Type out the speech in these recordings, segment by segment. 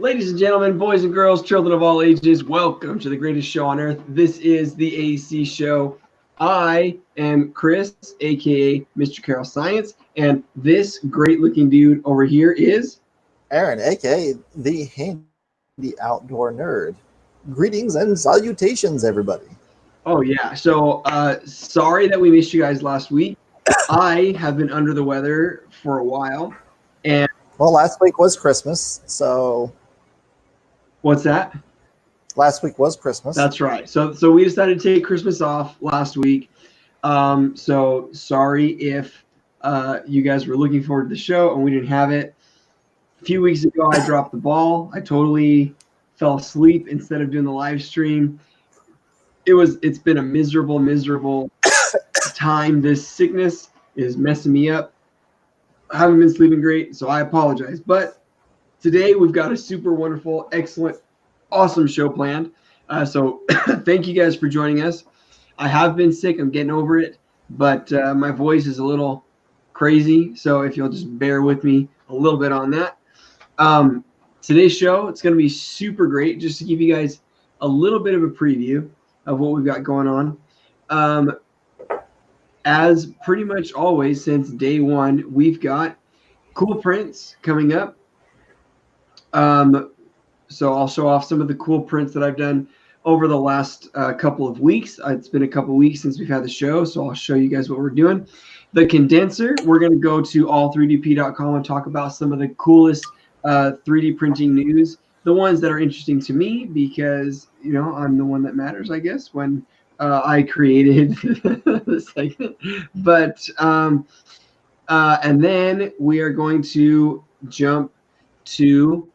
Ladies and gentlemen, boys and girls, children of all ages, welcome to the greatest show on earth. This is the AC Show. I am Chris, aka Mr. Carroll Science, and this great looking dude over here is Aaron, aka the handy outdoor nerd. Greetings and salutations, everybody. Oh yeah. So sorry that we missed you guys last week. I have been under the weather for a while. And well, last week was Christmas, so what's that? Last week was Christmas. That's right. So we decided to take Christmas off last week. So sorry if you guys were looking forward to the show and we didn't have it. A few weeks ago, I dropped the ball. I totally fell asleep instead of doing the live stream. It's been a miserable time. This sickness is messing me up. I haven't been sleeping great, so I apologize. But today we've got a super wonderful, excellent, awesome show planned. So thank you guys for joining us. I have been sick. I'm getting over it, but my voice is a little crazy. So if you'll just bear with me a little bit on that. Today's show, it's going to be super great. Just to give you guys a little bit of a preview of what we've got going on. As pretty much always since day one, we've got cool prints coming up. So I'll show off some of the cool prints that I've done over the last couple of weeks. It's been a couple of weeks since we've had the show, so I'll show you guys what we're doing. The condenser, we're going to go to all3dp.com and talk about some of the coolest 3D printing news, the ones that are interesting to me because, you know, I'm the one that matters, I guess, when I created the segment. But and then we are going to jump to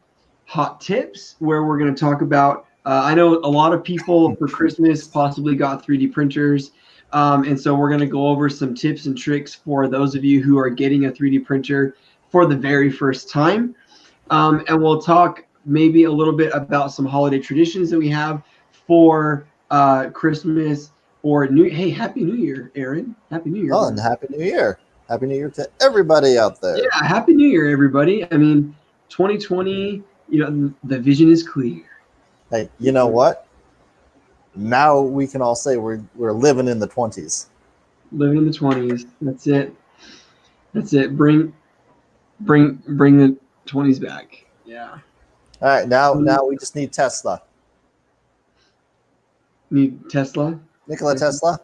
hot tips where we're going to talk about I know a lot of people for Christmas possibly got 3D printers, and so we're going to go over some tips and tricks for those of you who are getting a 3D printer for the very first time, and we'll talk maybe a little bit about some holiday traditions that we have for Christmas or New. Hey, Happy New Year, Aaron! Happy New Year! Oh, and Happy New Year! Happy New Year to everybody out there. Yeah, Happy New Year, everybody! I mean, 2020. You know, the vision is clear. Hey, you know what? Now we can all say we're living in the 20s. Living in the 20s. That's it. That's it. Bring the 20s back. Yeah. All right, now we just need Tesla. Need Tesla? Nikola Tesla?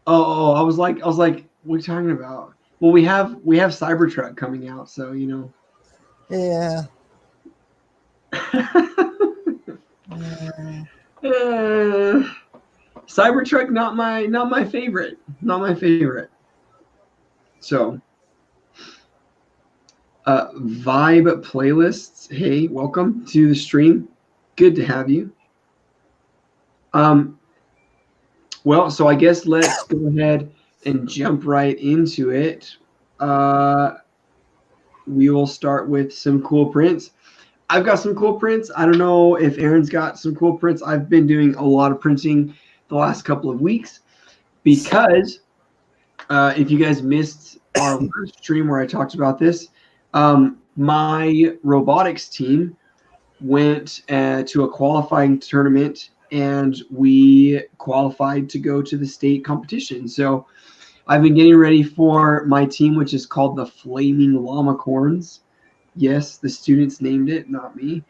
Oh, I was like, what are you talking about? Well, we have Cybertruck coming out, so you know. Yeah. Cybertruck, not my favorite. Not my favorite. So, Vibe playlists. Hey, welcome to the stream. Good to have you. Well, so I guess let's go ahead and jump right into it. We will start with some cool prints. I've got some cool prints. I don't know if Aaron's got some cool prints. I've been doing a lot of printing the last couple of weeks because if you guys missed our last stream where I talked about this, my robotics team went to a qualifying tournament and we qualified to go to the state competition. So I've been getting ready for my team, which is called the Flaming Llamacorns. Yes, the students named it, not me.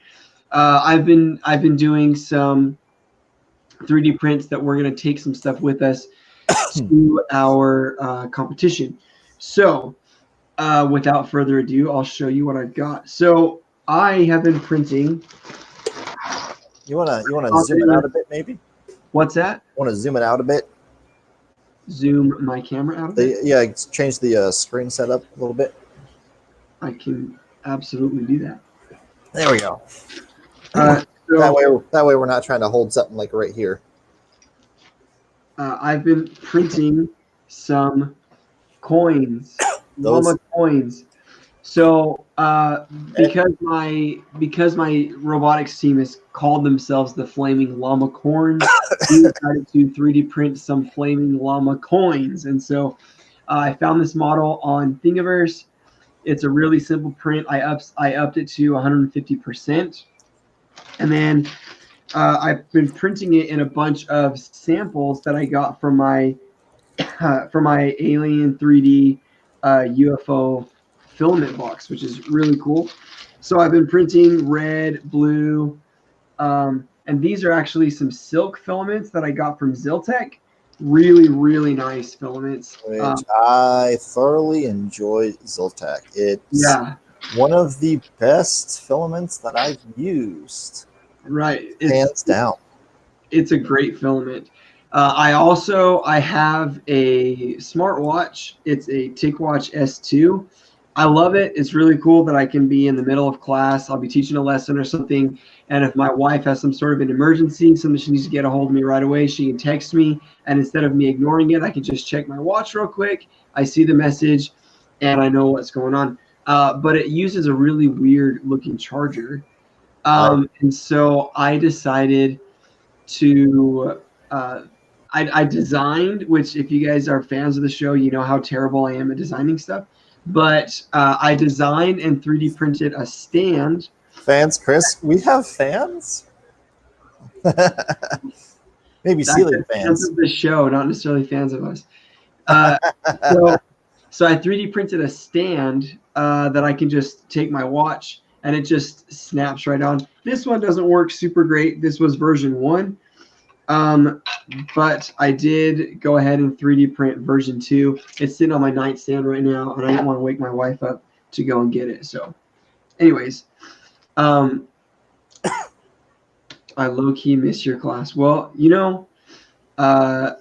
I've been doing some 3D prints that we're going to take some stuff with us to our competition. So without further ado, I'll show you what I've got. So I have been printing. You wanna zoom it out a bit, maybe? What's that? Want to zoom it out a bit? Zoom my camera out a bit? Yeah, change the screen setup a little bit. I can absolutely do that. There we go. So, that way we're not trying to hold something like right here. I've been printing some coins, llama coins. So because my robotics team has called themselves the Flaming Llamacorns, we decided to 3D print some Flaming Llama coins. And so I found this model on Thingiverse, It's a really simple print. I upped it to 150%, and then I've been printing it in a bunch of samples that I got from my Alien 3D UFO filament box, which is really cool. So I've been printing red, blue, and these are actually some silk filaments that I got from Ziltech. Really, really nice filaments. Which I thoroughly enjoy Ziltech. It's one of the best filaments that I've used. Right. Hands down. It's a great filament. I have a smartwatch. It's a TicWatch S2. I love it. It's really cool that I can be in the middle of class. I'll be teaching a lesson or something, and if my wife has some sort of an emergency, something she needs to get a hold of me right away, she can text me, and instead of me ignoring it, I can just check my watch real quick. I see the message, and I know what's going on. But it uses a really weird looking charger. And so I decided to I designed, which if you guys are fans of the show, you know how terrible I am at designing stuff. But I designed and 3D printed a stand. Fans, Chris? We have fans? Maybe ceiling fans. Fans of the show, not necessarily fans of us. So I 3D printed a stand that I can just take my watch and it just snaps right on. This one doesn't work super great. This was version 1. But I did go ahead and 3D print version 2. It's sitting on my nightstand right now, and I didn't want to wake my wife up to go and get it. So, anyways, I low-key miss your class. Well, you know, I'm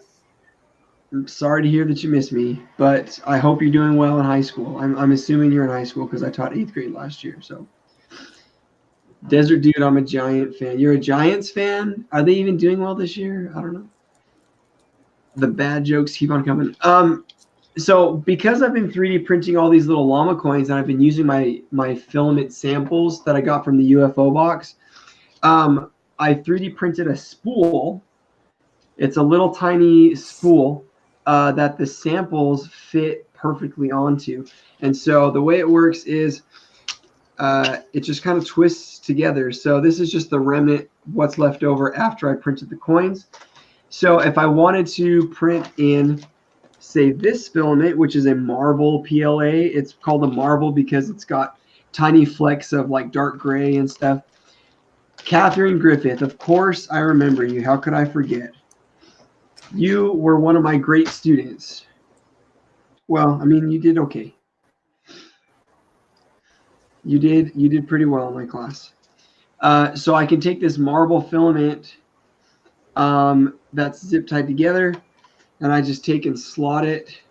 sorry to hear that you miss me, but I hope you're doing well in high school. I'm assuming you're in high school because I taught 8th grade last year. So, Desert Dude, I'm a Giant fan. You're a Giants fan? Are they even doing well this year? I don't know. The bad jokes keep on coming. So because I've been 3D printing all these little llama coins and I've been using my filament samples that I got from the UFO box, I 3D printed a spool. It's a little tiny spool that the samples fit perfectly onto. And so the way it works is it just kind of twists together. So this is just the remnant, what's left over after I printed the coins. So if I wanted to print in, say, this filament, which is a marble PLA, it's called a marble because it's got tiny flecks of like dark gray and stuff. Catherine Griffith, of course I remember you. How could I forget? You were one of my great students. Well, I mean, you did okay. You did pretty well in my class. So I can take this marble filament that's zip tied together, and I just take and slot it.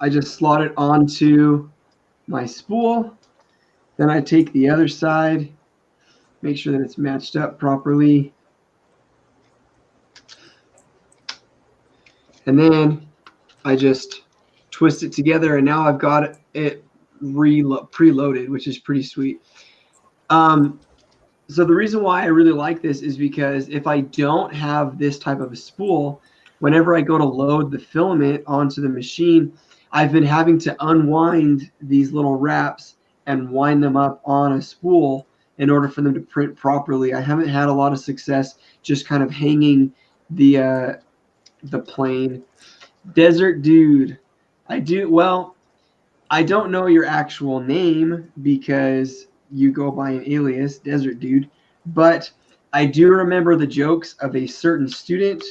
I just slot it onto my spool. Then I take the other side, make sure that it's matched up properly. And then I just twist it together, and now I've got it preloaded, which is pretty sweet. So the reason why I really like this is because if I don't have this type of a spool, whenever I go to load the filament onto the machine, I've been having to unwind these little wraps and wind them up on a spool in order for them to print properly. I haven't had a lot of success just kind of hanging the plane. Desert Dude, I don't know your actual name because you go by an alias, Desert Dude, but I do remember the jokes of a certain student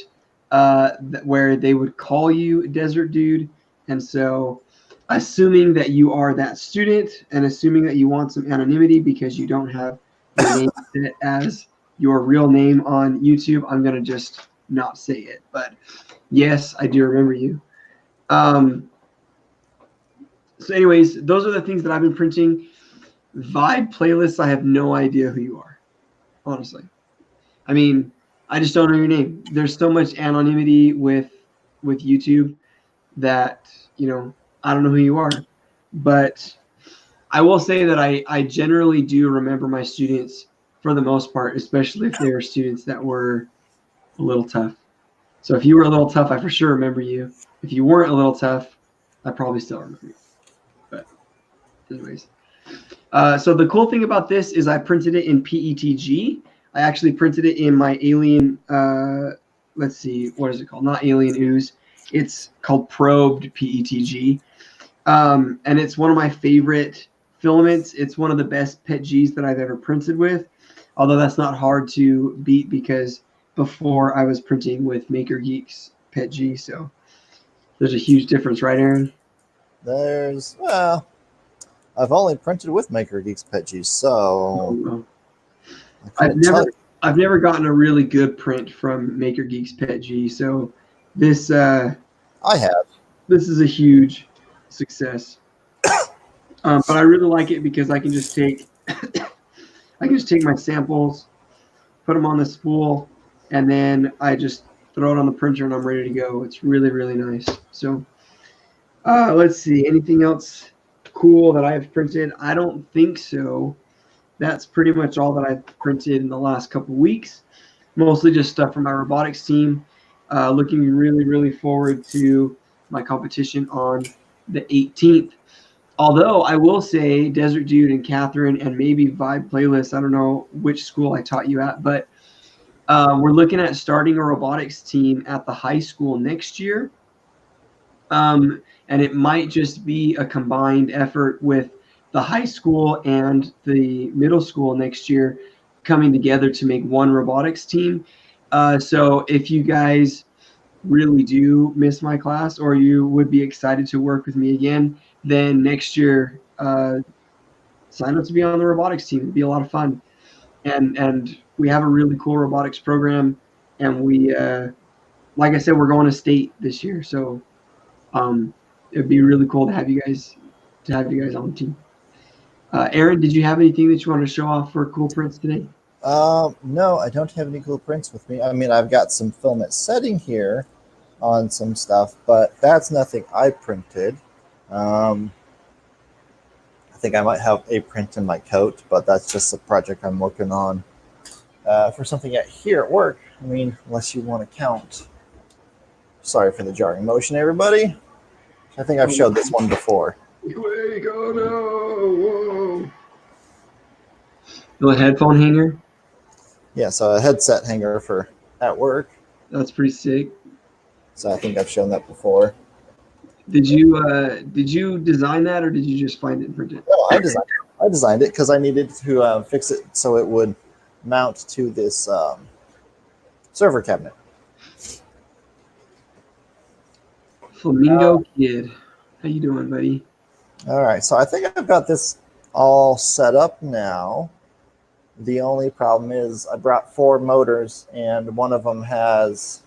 where they would call you Desert Dude. And so assuming that you are that student and assuming that you want some anonymity because you don't have your name set as your real name on YouTube, I'm going to just not say it. But yes, I do remember you. So anyways, those are the things that I've been printing. Vibe playlists, I have no idea who you are, honestly. I mean, I just don't know your name. There's so much anonymity with YouTube that, you know, I don't know who you are. But I will say that I generally do remember my students for the most part, especially if they were students that were a little tough. So if you were a little tough, I for sure remember you. If you weren't a little tough, I probably still remember. But anyways. So the cool thing about this is I printed it in PETG. I actually printed it in my Alien, let's see, what is it called? Not Alien Ooze. It's called Probed PETG. And it's one of my favorite filaments. It's one of the best PETGs that I've ever printed with. Although that's not hard to beat because before I was printing with Maker Geek's PETG. So there's a huge difference, right, Aaron? Well, I've only printed with Maker Geek's PETG, so I've never gotten a really good print from Maker Geek's PETG, so this I have. This is a huge success. But I really like it because I can just take my samples, put them on the spool, and then I just throw it on the printer and I'm ready to go. It's really, really nice. So let's see, anything else cool that I've printed? I don't think so. That's pretty much all that I've printed in the last couple of weeks. Mostly just stuff from my robotics team. Looking really, really forward to my competition on the 18th. Although I will say Desert Dude and Catherine and maybe Vibe Playlist, I don't know which school I taught you at, but we're looking at starting a robotics team at the high school next year. And it might just be a combined effort with the high school and the middle school next year coming together to make one robotics team. So if you guys really do miss my class or you would be excited to work with me again, then next year sign up to be on the robotics team. It'd be a lot of fun. And we have a really cool robotics program, and we like I said, we're going to state this year, so it'd be really cool to have you guys on the team. Aaron, did you have anything that you want to show off for cool prints today? No, I don't have any cool prints with me. I mean, I've got some filament setting here on some stuff, but that's nothing I printed. I think I might have a print in my coat, but that's just a project I'm working on for something here at work. I mean, unless you want to count. Sorry for the jarring motion, everybody. I think I've showed this one before. Quick, oh no, whoa. The headphone hanger? Yeah, so a headset hanger for at work. That's pretty sick. So I think I've shown that before. Did you design that, or did you just find it and print it? No, I designed it because I needed to fix it so it would mount to this server cabinet. Flamingo Kid, how you doing, buddy? All right, so I think I've got this all set up now. The only problem is I brought 4 motors, and one of them has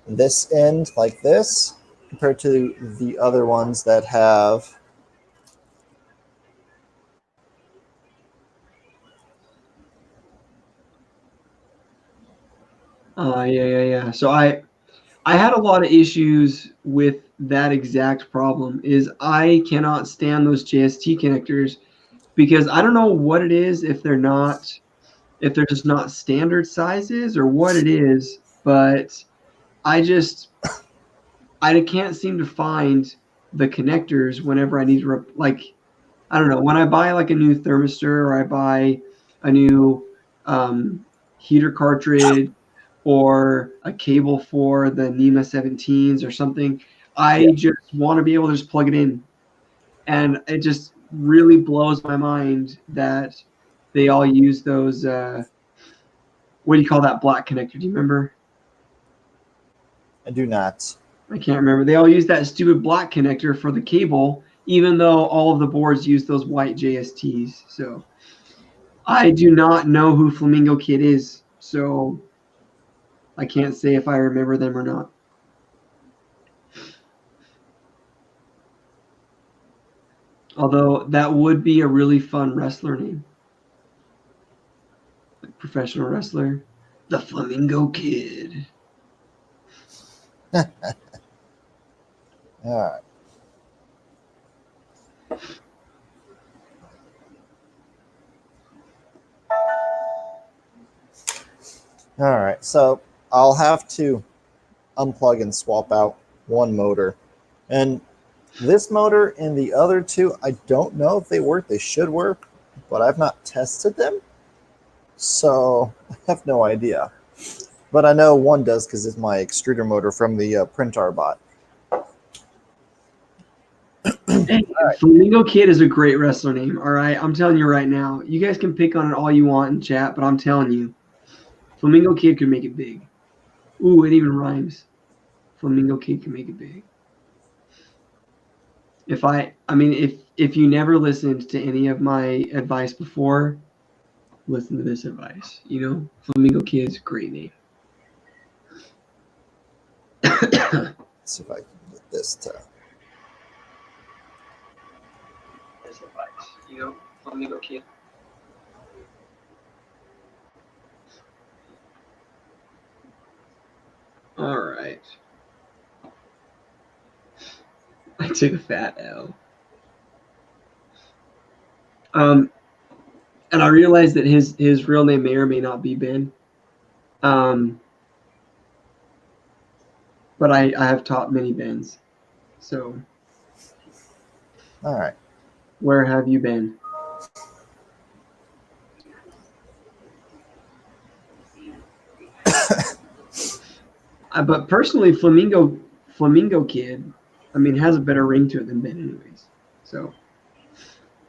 this end like this compared to the other ones that have yeah. So I had a lot of issues with that exact problem. Is I cannot stand those JST connectors because I don't know what it is, if they're just not standard sizes or what it is, but I can't seem to find the connectors whenever I need to, I don't know, when I buy like a new thermistor or I buy a new heater cartridge or a cable for the NEMA 17s or something, I just want to be able to just plug it in. And it just really blows my mind that they all use those, what do you call that black connector? Do you remember? I do not. I can't remember. They all use that stupid black connector for the cable, even though all of the boards use those white JSTs. So I do not know who Flamingo Kid is, so I can't say if I remember them or not. Although that would be a really fun wrestler name. Like professional wrestler. The Flamingo Kid. All right. All right, so I'll have to unplug and swap out one motor. And this motor and the other two, I don't know if they work. They should work, but I've not tested them, so I have no idea. But I know one does because it's my extruder motor from the printer bot. Hey, Flamingo Kid is a great wrestler name. All right, I'm telling you right now. You guys can pick on it all you want in chat, but I'm telling you, Flamingo Kid could make it big. Ooh, it even rhymes. Flamingo Kid can make it big. If you never listened to any of my advice before, listen to this advice. You know, Flamingo Kid's a great name. Let's see if I can get this to. This advice. You know, Flamingo Kid. All right. I took a fat L. And I realized that his real name may or may not be Ben. But I have taught many Bens. So. All right. Where have you been? But personally, Flamingo Kid, has a better ring to it than Ben anyways. So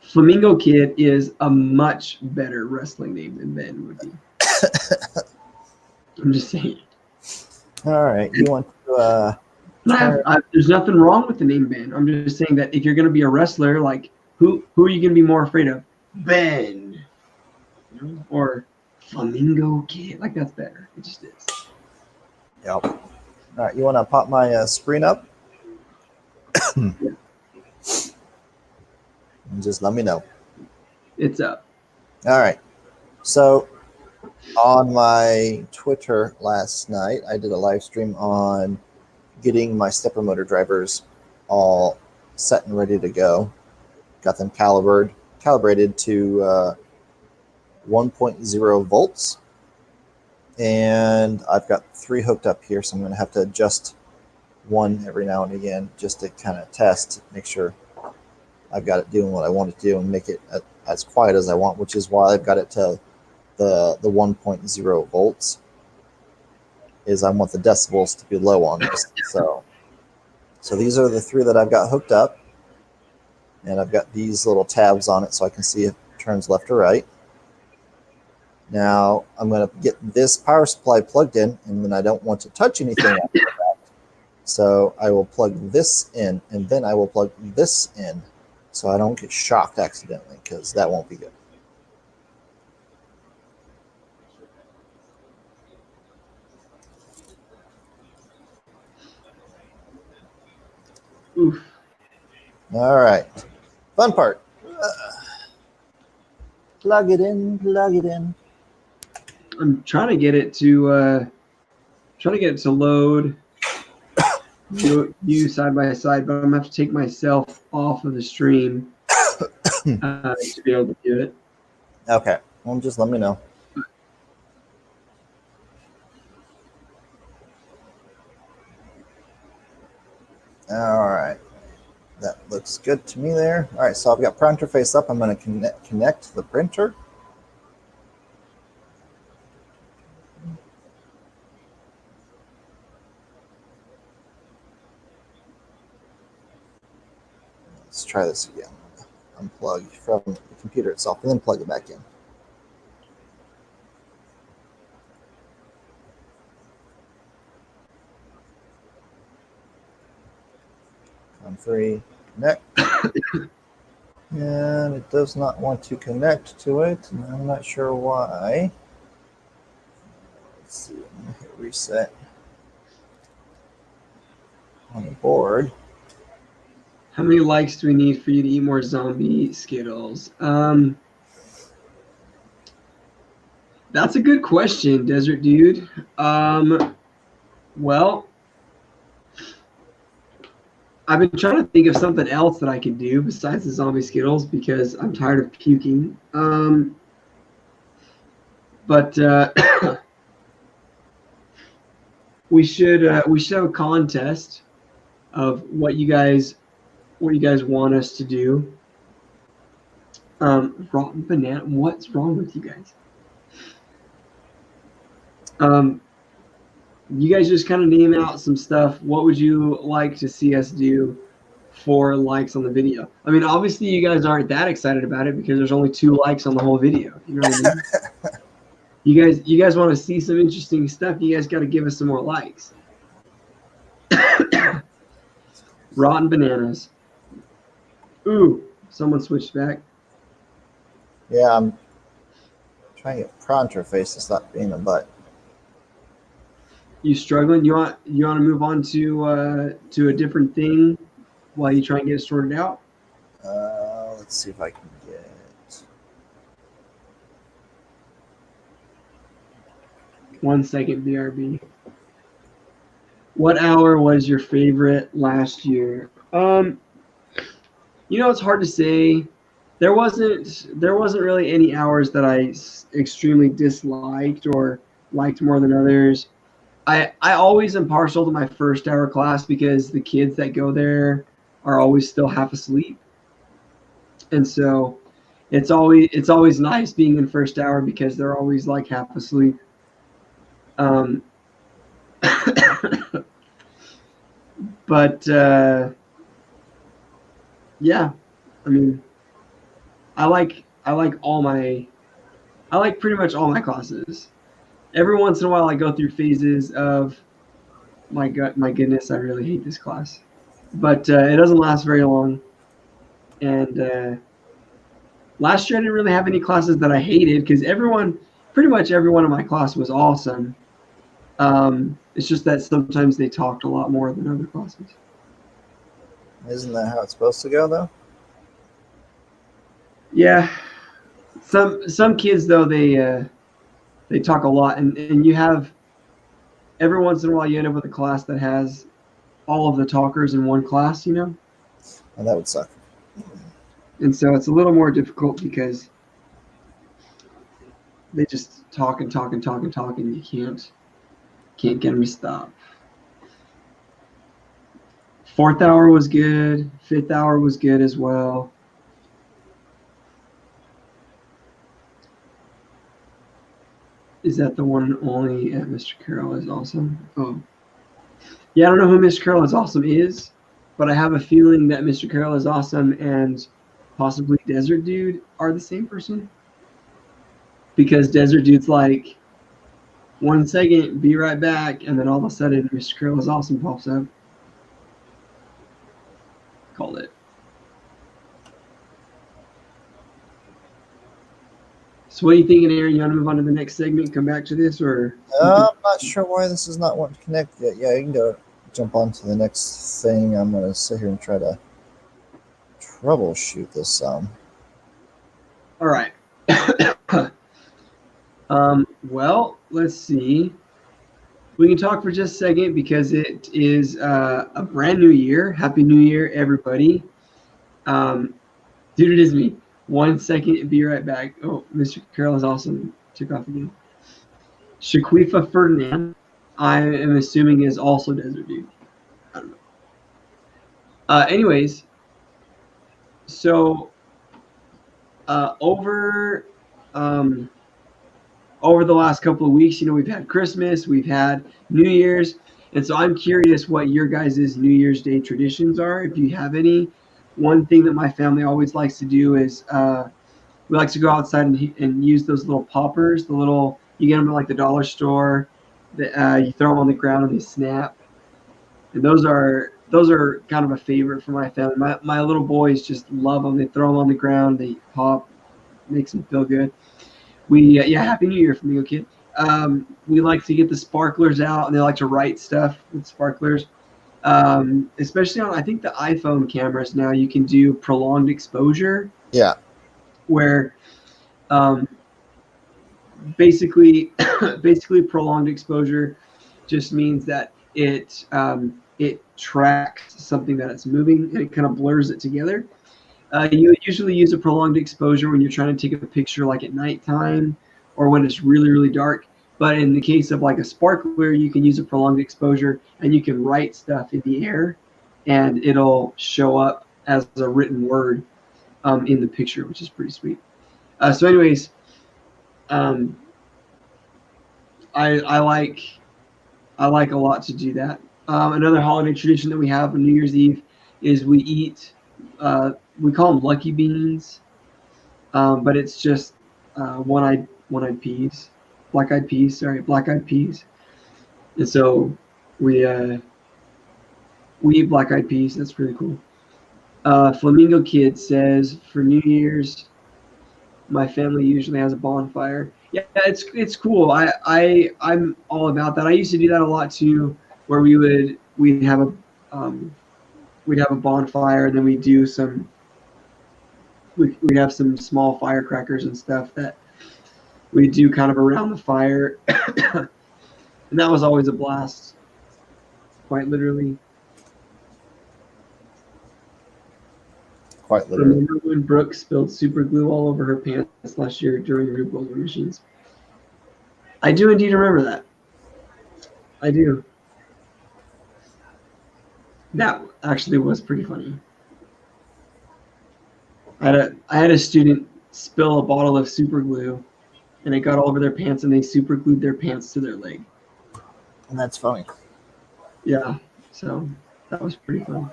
Flamingo Kid is a much better wrestling name than Ben would be. I'm just saying. All right. You want to... there's nothing wrong with the name Ben. I'm just saying that if you're going to be a wrestler, like, who are you going to be more afraid of? Ben. Or Flamingo Kid. Like, that's better. It just is. Yep. All right. You want to pop my screen up? Yeah. And just let me know. It's up. All right. So on my Twitter last night, I did a live stream on getting my stepper motor drivers all set and ready to go. Got them calibrated to 1.0 volts. And I've got 3 hooked up here, so I'm going to have to adjust one every now and again just to kind of test, make sure I've got it doing what I want it to do and make it as quiet as I want, which is why I've got it to the 1.0 volts. Is I want the decibels to be low on this. So these are the 3 that I've got hooked up, and I've got these little tabs on it so I can see if it turns left or right. Now I'm going to get this power supply plugged in, and then I don't want to touch anything after that. So I will plug this in, and then I will plug this in so I don't get shocked accidentally, because that won't be good. Oof. All right. Fun part. Plug it in, plug it in. I'm trying to get it to load you side by side, but I'm gonna have to take myself off of the stream to be able to do it. Okay. Well, just let me know. All right. That looks good to me there. All right, so I've got printer face up. I'm going to connect the printer. Let's try this again. Unplug from the computer itself and then plug it back in. On 3, connect. And it does not want to connect to it, and I'm not sure why. Let's see, I'm going to hit reset on the board. How many likes do we need for you to eat more zombie Skittles? That's a good question, Desert Dude. Well, I've been trying to think of something else that I can do besides the zombie Skittles because I'm tired of puking. But we should have a contest of what you guys want us to do. Rotten banana. What's wrong with you guys? You guys just kind of name out some stuff. What would you like to see us do for likes on the video? I mean, obviously you guys aren't that excited about it because there's only 2 likes on the whole video. You know what I mean? You guys want to see some interesting stuff. You guys got to give us some more likes. Rotten bananas. Ooh, someone switched back. Yeah, I'm trying to get Pronto face to stop being a butt. You struggling? You want to move on to a different thing while you try and get it sorted out? Let's see if I can get. 1 second, BRB. What hour was your favorite last year? It's hard to say. There wasn't really any hours that I extremely disliked or liked more than others. I always am partial to my first hour class because the kids that go there are always still half asleep. And so it's always nice being in first hour because they're always like half asleep. But yeah, I mean, I like pretty much all my classes. Every once in a while, I go through phases of my goodness, I really hate this class, but it doesn't last very long. And last year, I didn't really have any classes that I hated because pretty much everyone in my class was awesome. It's just that sometimes they talked a lot more than other classes. Isn't that how it's supposed to go, though? Yeah, some kids though they talk a lot, and you have every once in a while you end up with a class that has all of the talkers in one class, And that would suck. And so it's a little more difficult because they just talk and talk and talk and talk, and you can't get them to stop. 4th hour was good. 5th hour was good as well. Is that the one only at Mr. Carroll is awesome? Oh. Yeah, I don't know who Mr. Carroll is awesome is, but I have a feeling that Mr. Carroll is awesome and possibly Desert Dude are the same person. Because Desert Dude's like, 1 second, be right back, and then all of a sudden Mr. Carroll is awesome pops up. Called it. So what are you thinking, Aaron? You want to move on to the next segment, come back to this, or? I'm not sure why this is not wanting to connect yet. Yeah, you can jump on to the next thing. I'm going to sit here and try to troubleshoot this some. All right. Well, let's see. We can talk for just a second because it is a brand new year. Happy New Year, everybody. Dude, it is me. 1 second, be right back. Oh, Mr. Carroll is awesome. Took off again. Shaquifa Ferdinand, I am assuming is also Desert Dude. I don't know. Anyways, so over the last couple of weeks, we've had Christmas, we've had New Year's, and so I'm curious what your guys' New Year's Day traditions are, if you have any. One thing that my family always likes to do is we like to go outside and use those little poppers, you get them at like the dollar store, you throw them on the ground and they snap. And those are kind of a favorite for my family. My little boys just love them. They throw them on the ground, they pop, makes them feel good. Happy New Year from you, kid. We like to get the sparklers out, and they like to write stuff with sparklers. Especially on, I think, the iPhone cameras now, you can do prolonged exposure. Yeah. Where basically prolonged exposure just means that it tracks something that it's moving, and it kind of blurs it together. You usually use a prolonged exposure when you're trying to take a picture like at nighttime or when it's really, really dark. But in the case of like a sparkler, you can use a prolonged exposure and you can write stuff in the air and it'll show up as a written word in the picture, which is pretty sweet. So anyways, I like a lot to do that. Another holiday tradition that we have on New Year's Eve is we eat, we call them lucky beans, but it's just one-eyed peas, black-eyed peas. And so we eat black-eyed peas. That's pretty cool. Flamingo Kid says for New Year's, my family usually has a bonfire. Yeah, it's cool. I'm all about that. I used to do that a lot too, where we'd have a bonfire, and then we'd have some small firecrackers and stuff that we do kind of around the fire, and that was always a blast, quite literally. Quite literally. Remember when Brooke spilled super glue all over her pants last year during Rube Goldberg machines? I do indeed remember that. I do. That actually was pretty funny. I had a student spill a bottle of super glue, and it got all over their pants, and they super glued their pants to their leg. And that's funny. Yeah, so that was pretty fun.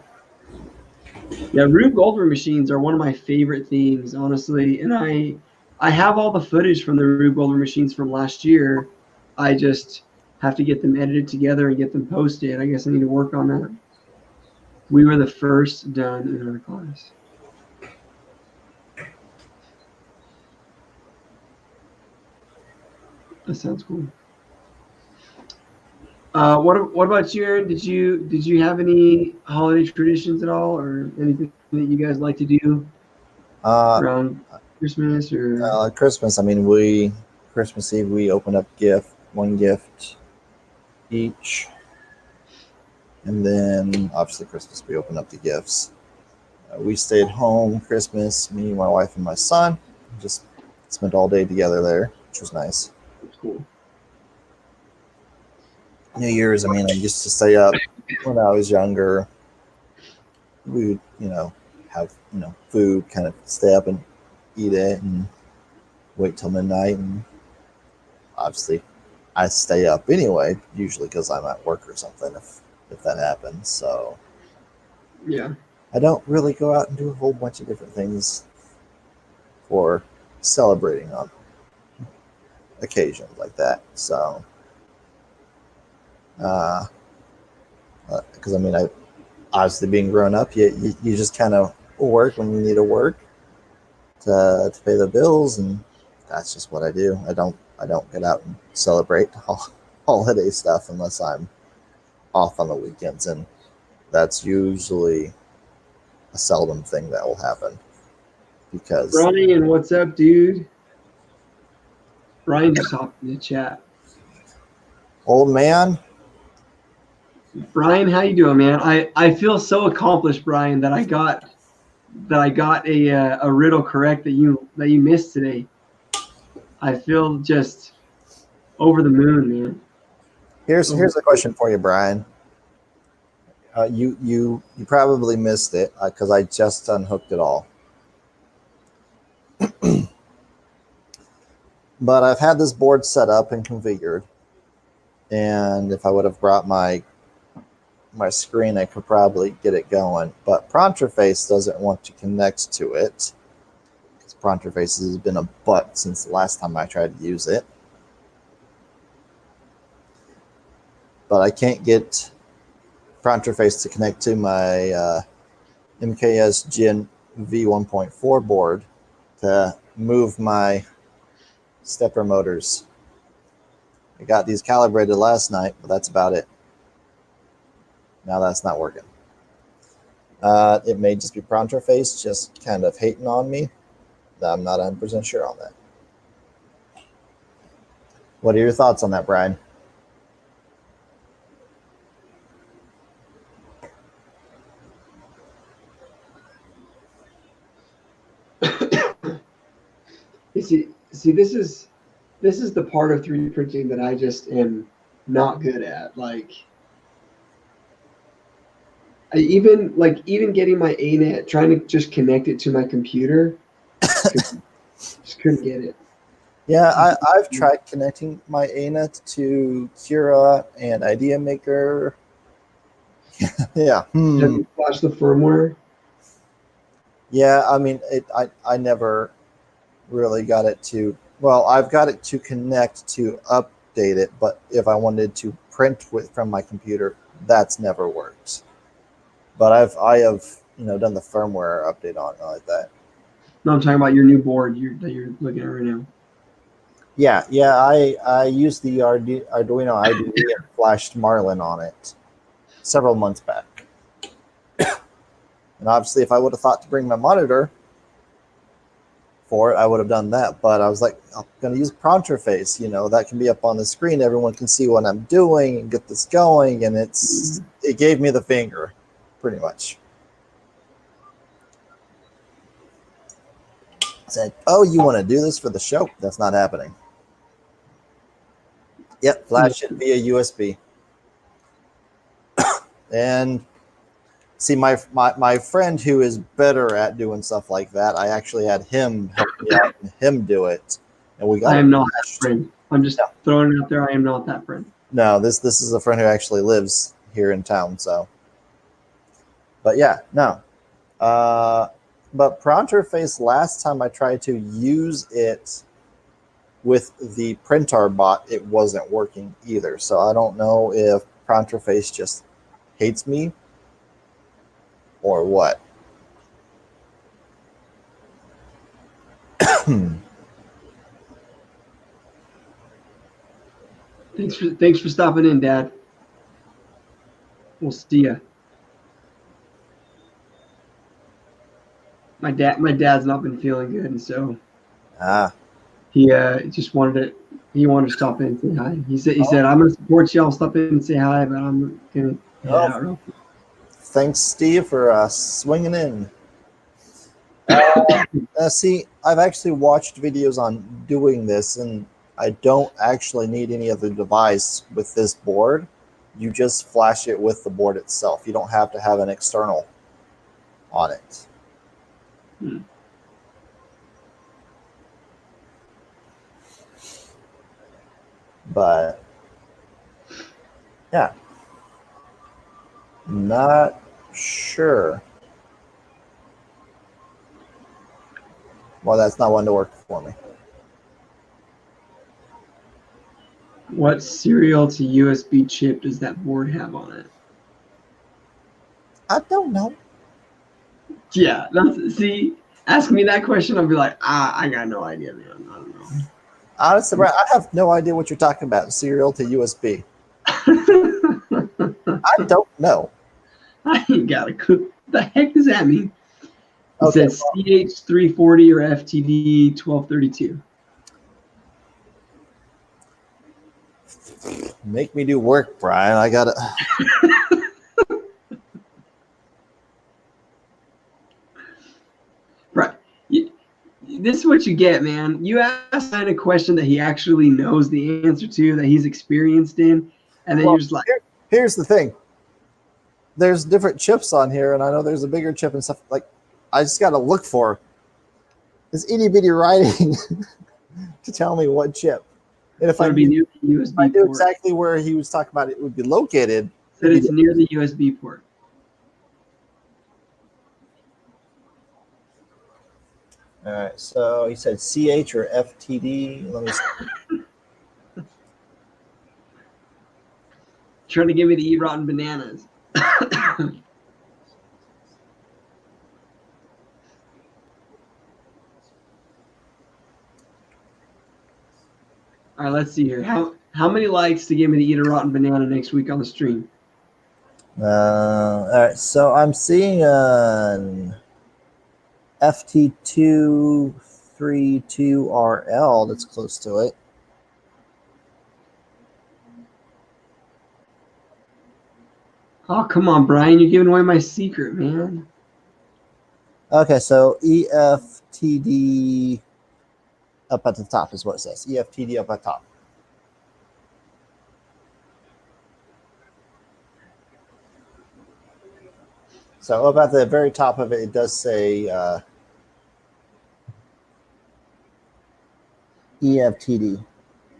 Yeah, Rube Goldberg machines are one of my favorite things, honestly. And I have all the footage from the Rube Goldberg machines from last year. I just have to get them edited together and get them posted. I guess I need to work on that. We were the first done in our class. That sounds cool. What about you, Aaron? Did you have any holiday traditions at all, or anything that you guys like to do around Christmas or Christmas? I mean, Christmas Eve we open up one gift each, and then obviously Christmas we open up the gifts. We stayed home Christmas, me, my wife, and my son. Just spent all day together there, which was nice. That's cool. New Year's, I mean, I used to stay up when I was younger. We would, have, food, kind of stay up and eat it and wait till midnight. And obviously, I stay up anyway, usually because I'm at work or something if that happens. So, yeah. I don't really go out and do a whole bunch of different things for celebrating on occasions like that. So, because I mean, I obviously being grown up, you just kind of work when you need to work to pay the bills, and that's just what I do. I don't get out and celebrate holiday stuff unless I'm off on the weekends, and that's usually a seldom thing that will happen. Because Brian, what's up, dude? Brian just hopped in the chat. Old man. Brian, how you doing, man? I feel so accomplished, Brian, that I got a riddle correct that you missed today. I feel just over the moon, man. Here's a question for you, Brian. You probably missed it because I just unhooked it all. But I've had this board set up and configured, and if I would have brought my screen, I could probably get it going. But Pronterface doesn't want to connect to it because Pronterface has been a butt since the last time I tried to use it. But I can't get Pronterface to connect to my MKS Gen V1.4 board to move my stepper motors. I got these calibrated last night, but that's about it. Now that's not working. It may just be Pronterface just kind of hating on me. I'm not 100% sure on that. What are your thoughts on that, Brian? See, this is this is the part of 3D printing that I just am not good at. Like, even getting my ANET, trying to just connect it to my computer, just couldn't get it. Yeah, I've tried connecting my ANET to Cura and Idea Maker. Yeah. Have you flashed the firmware? Yeah, I mean, I never really got it to. Well, I've got it to connect to update it, but if I wanted to print from my computer, that's never worked. But I have done the firmware update on it like that. No, I'm talking about your new board that you're looking at right now. Yeah, I used the Arduino IDE and flashed Marlin on it several months back. And obviously, if I would have thought to bring my monitor for it, I would have done that. But I was like, I'm going to use Pronterface. That can be up on the screen. Everyone can see what I'm doing and get this going. And it gave me the finger, pretty much. I said, oh, you want to do this for the show? That's not happening. Yep, flash it via USB. And see, my friend who is better at doing stuff like that, I actually had him help me out and him do it. And we got I am not that friend. I'm just throwing it out there. I am not that friend. No, this is a friend who actually lives here in town. So, but yeah, no. But Pronterface, last time I tried to use it with the printer bot, it wasn't working either. So I don't know if Pronterface just hates me or what. Thanks for stopping in, Dad. We'll see ya. My dad's not been feeling good, and so he just wanted to stop in and say hi. He said I'm gonna support you. I'll stop in and say hi, but I'm gonna head out real quick. Thanks, Steve, for swinging in. See, I've actually watched videos on doing this, and I don't actually need any other device with this board. You just flash it with the board itself. You don't have to have an external on it. But yeah, not sure. Well, that's not one to work for me. What serial to USB chip does that board have on it? I don't know. Yeah, see, ask me that question, I'll be like, I got no idea, man. I don't know. Honestly, I have no idea what you're talking about. Serial to USB. I don't know. I ain't got a clue. What the heck does that mean? It Okay, says CH340 or FTD 1232. Make me do work, Brian. I gotta. Right. This is what you get, man. You ask a question that he actually knows the answer to, that he's experienced in, and then you're just like, here's the thing. There's different chips on here, and I know there's a bigger chip and stuff. Like, I just got to look for this itty bitty writing to tell me what chip. And if I knew exactly where he was talking about it would be located. Said it's near the USB port. All right, so he said CH or FTD. Let me see. Trying to get me to eat rotten bananas. All right, let's see here. How many likes to get me to eat a rotten banana next week on the stream? All right, so I'm seeing an FT232RL that's close to it. Oh, come on, Brian. You're giving away my secret, man. Okay, so EFTD Up at the top is what it says. EFTD up at top. So up at the very top of it, it does say EFTD.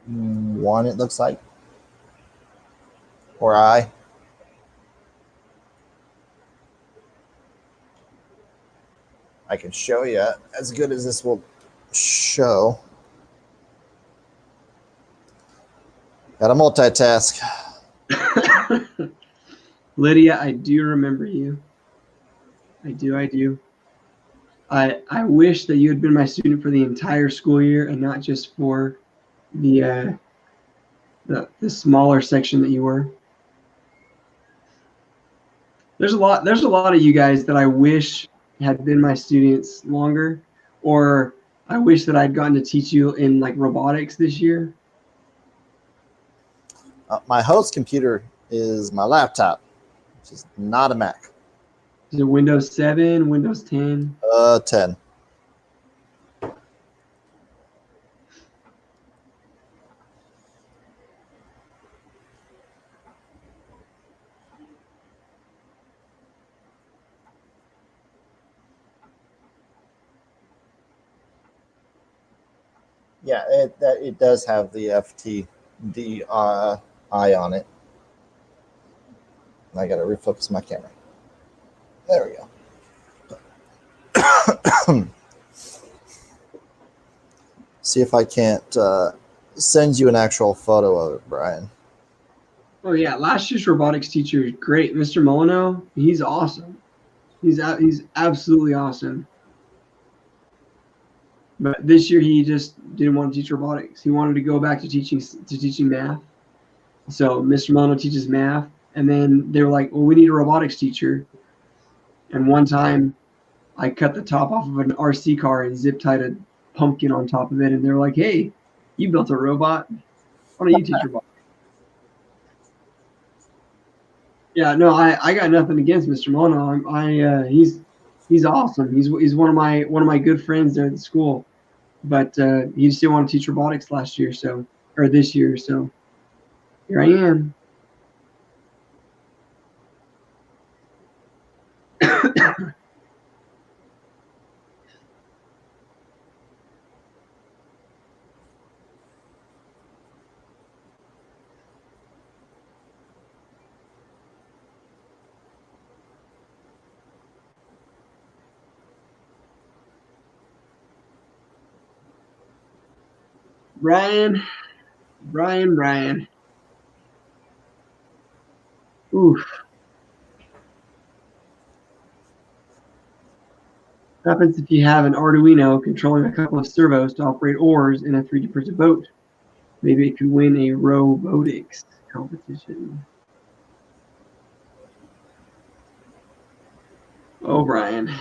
One, it looks like. Or I. I can show you as good as this will show. Got to multitask. Lydia, I do remember you. I do. I wish that you had been my student for the entire school year and not just for the smaller section that you were. There's a lot of you guys that I wish had been my students longer, or I wish that I'd gotten to teach you in like robotics this year. My host computer is my laptop, which is not a Mac. Is it Windows 7, Windows 10? 10. Yeah, it does have the FTD I on it. I got to refocus my camera. There we go. See if I can't send you an actual photo of it, Brian. Oh yeah, last year's robotics teacher is great, Mr. Molyneux. He's awesome. He's absolutely awesome. But this year he just didn't want to teach robotics. He wanted to go back to teaching math. So Mr. Molyneux teaches math, and then they were like, "Well, we need a robotics teacher." And one time, I cut the top off of an RC car and zip tied a pumpkin on top of it, and they were like, "Hey, you built a robot. Why don't you teach robotics?" Yeah, no, I got nothing against Mr. Molyneux. He's awesome. He's one of my good friends there at the school, but he just didn't want to teach robotics last year, or this year. So here I am. Brian. Oof. What happens if you have an Arduino controlling a couple of servos to operate oars in a 3D printed boat? Maybe it could win a robotics competition. Oh, Brian.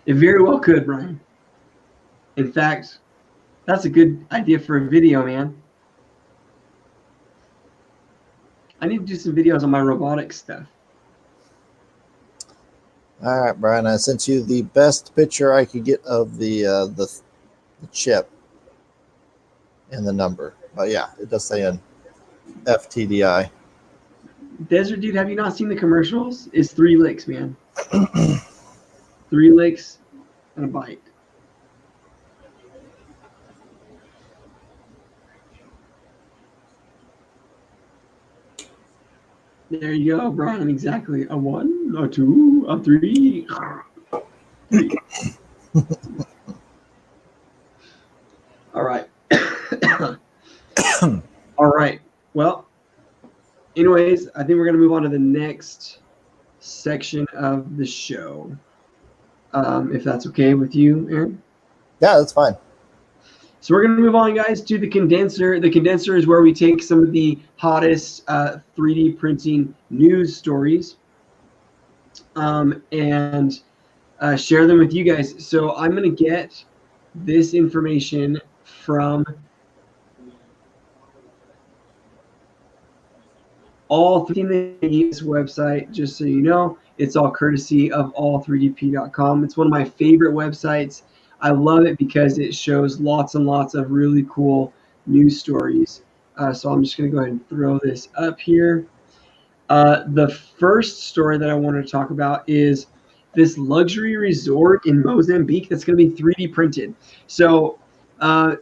It very well could, Brian. In fact, that's a good idea for a video, man. I need to do some videos on my robotics stuff. All right, Brian. I sent you the best picture I could get of the chip and the number. But yeah, it does say an FTDI. Desert Dude, have you not seen the commercials? It's 3 licks, man. 3 licks and a bite. There you go, Brian. Exactly. A 1, a 2, a 3. All right. All right. Well, anyways, I think we're going to move on to the next section of the show. If that's okay with you, Aaron? Yeah, that's fine. So we're going to move on, guys, to the condenser. The condenser is where we take some of the hottest 3D printing news stories and share them with you guys. So I'm going to get this information from All 3D this website, just so you know, it's all courtesy of all3dp.com. It's one of my favorite websites. I love it because it shows lots and lots of really cool news stories. So I'm just going to go ahead and throw this up here. The first story that I want to talk about is this luxury resort in Mozambique that's going to be 3D printed. So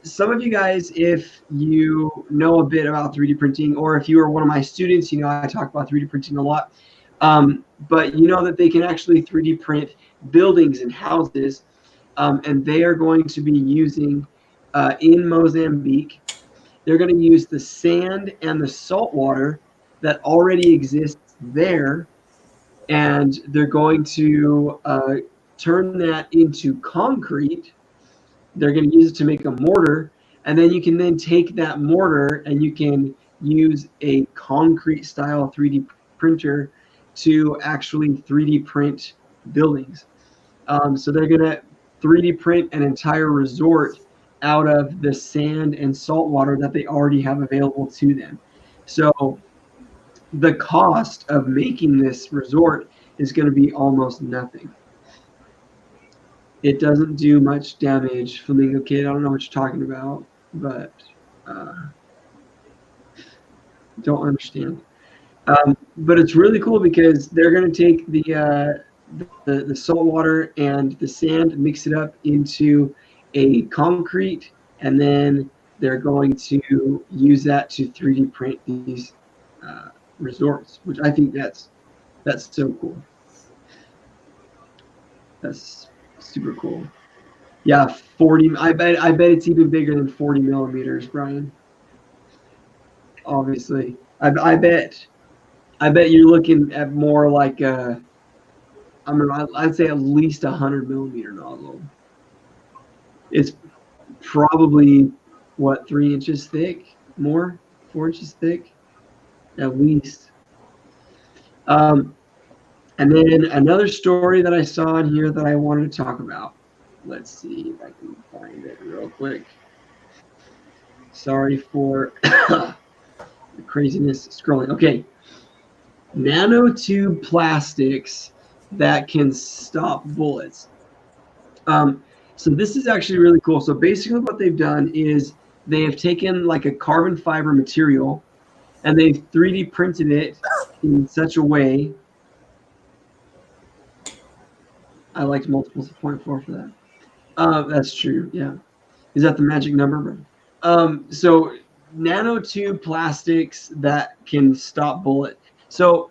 some of you guys, if you know a bit about 3D printing, or if you are one of my students, you know I talk about 3D printing a lot. But you know that they can actually 3D print buildings and houses, and they are going to be using in Mozambique. They're going to use the sand and the salt water that already exists there, and they're going to turn that into concrete. They're going to use it to make a mortar, and then you can then take that mortar and you can use a concrete style 3D printer to actually 3D print buildings. So they're going to 3D print an entire resort out of the sand and salt water that they already have available to them. So the cost of making this resort is going to be almost nothing. It doesn't do much damage. Flamingo Kid, I don't know what you're talking about, but don't understand. But it's really cool because they're going to take the salt water and the sand, mix it up into a concrete, and then they're going to use that to 3D print these resorts, which I think that's so cool. That's super cool. Yeah, 40. I bet it's even bigger than 40 millimeters, Brian. Obviously, I bet you're looking at more like I'd say at least 100 millimeter nozzle. It's probably what, 3 inches thick, more 4 inches thick, at least. And then another story that I saw in here that I wanted to talk about. Let's see if I can find it real quick. Sorry for the craziness scrolling. Okay. Nanotube plastics that can stop bullets. So this is actually really cool. So basically what they've done is they have taken like a carbon fiber material and they've 3D printed it in such a way. I liked multiples of 0.4 for that. That's true. Yeah. Is that the magic number, bro? So nanotube plastics that can stop bullet. So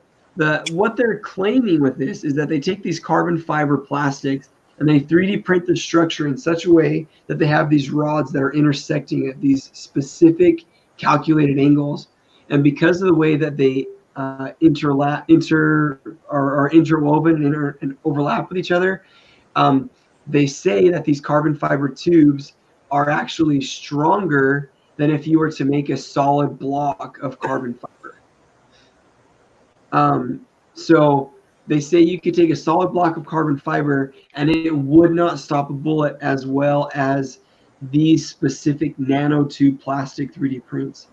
what they're claiming with this is that they take these carbon fiber plastics and they 3D print the structure in such a way that they have these rods that are intersecting at these specific calculated angles. And because of the way that they are interwoven and overlap with each other, they say that these carbon fiber tubes are actually stronger than if you were to make a solid block of carbon fiber. So they say you could take a solid block of carbon fiber and it would not stop a bullet as well as these specific nanotube plastic 3D prints.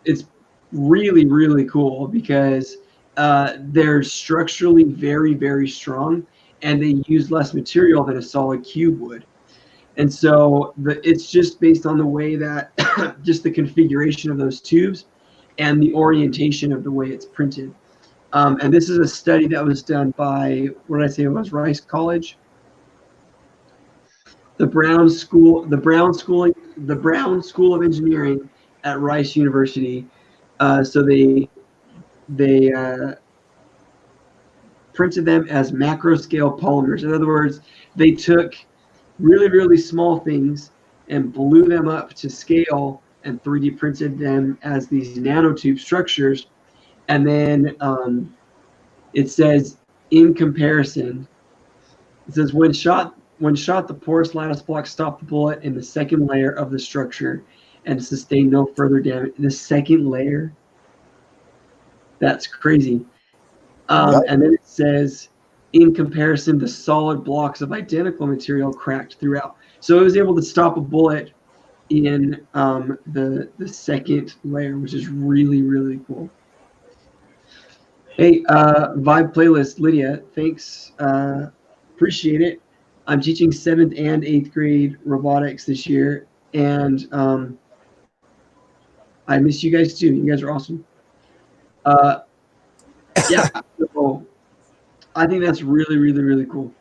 It's really, really cool because they're structurally very, very strong and they use less material than a solid cube would. And so it's just based on the way that just the configuration of those tubes and the orientation of the way it's printed. And this is a study that was done by, what did I say it was, Rice College? The Brown School of Engineering at Rice University. So they printed them as macro scale polymers. In other words, they took really, really small things and blew them up to scale and 3D printed them as these nanotube structures. And then it says, in comparison, it says when shot, the porous lattice block stopped the bullet in the second layer of the structure and sustained no further damage. The second layer? That's crazy. Yep. And then it says, in comparison, the solid blocks of identical material cracked throughout. So it was able to stop a bullet in the second layer, which is really, really cool. Hey, Vibe Playlist, Lydia, thanks. Appreciate it. I'm teaching 7th and 8th grade robotics this year, and I miss you guys too. You guys are awesome. Yeah, so I think that's really, really, really cool.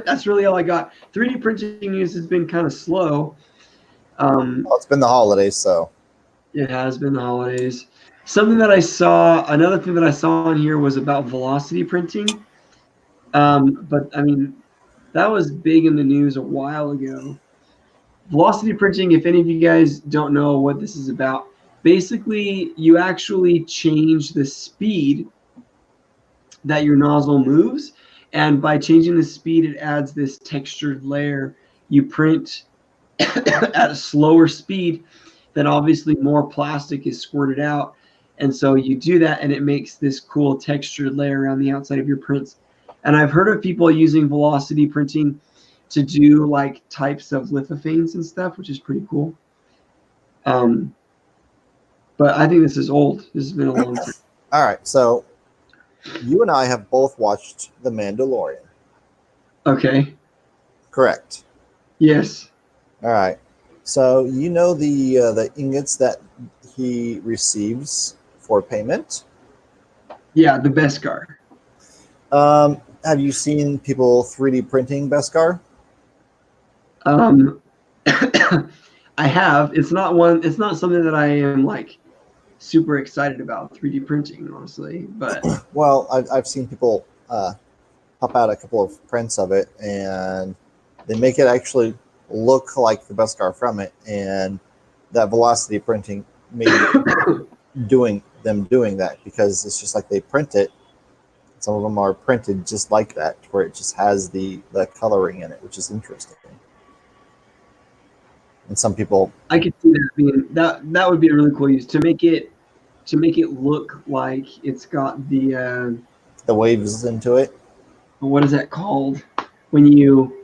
That's really all I got. 3D printing news has been kind of slow. Well, it's been the holidays, so. It has been the holidays. Something that I saw, another thing that I saw on here was about velocity printing. But I mean, that was big in the news a while ago. Velocity printing, if any of you guys don't know what this is about, basically you actually change the speed that your nozzle moves. And by changing the speed, it adds this textured layer. You print at a slower speed, then obviously more plastic is squirted out. And so you do that, and it makes this cool textured layer around the outside of your prints. And I've heard of people using velocity printing to do like types of lithophanes and stuff, which is pretty cool. But I think this is old. This has been a long time. All right, so you and I have both watched The Mandalorian. Okay. Correct. Yes. All right. So you know the ingots that he receives for payment? Yeah, the Beskar. Have you seen people 3D printing Beskar? I have. It's not something that I am like super excited about 3D printing, honestly. But well, I've seen people pop out a couple of prints of it, and they make it actually look like the Beskar from it, and that velocity printing made doing that, because it's just like they print it. Some of them are printed just like that, where it just has the coloring in it, which is interesting. And some people, I could see that being that would be a really cool use to make it look like it's got the waves into it. What is that called when you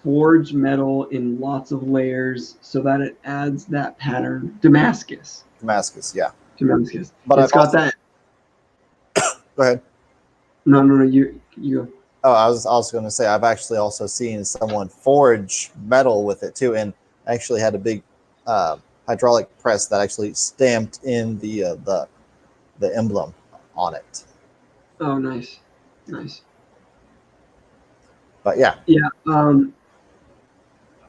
forge metal in lots of layers so that it adds that pattern? Damascus, yeah. Damascus. But it's got that. Go ahead. No, you go. Oh, I was going to say, I've actually also seen someone forge metal with it too, and actually had a big hydraulic press that actually stamped in the emblem on it. Oh, nice. But yeah.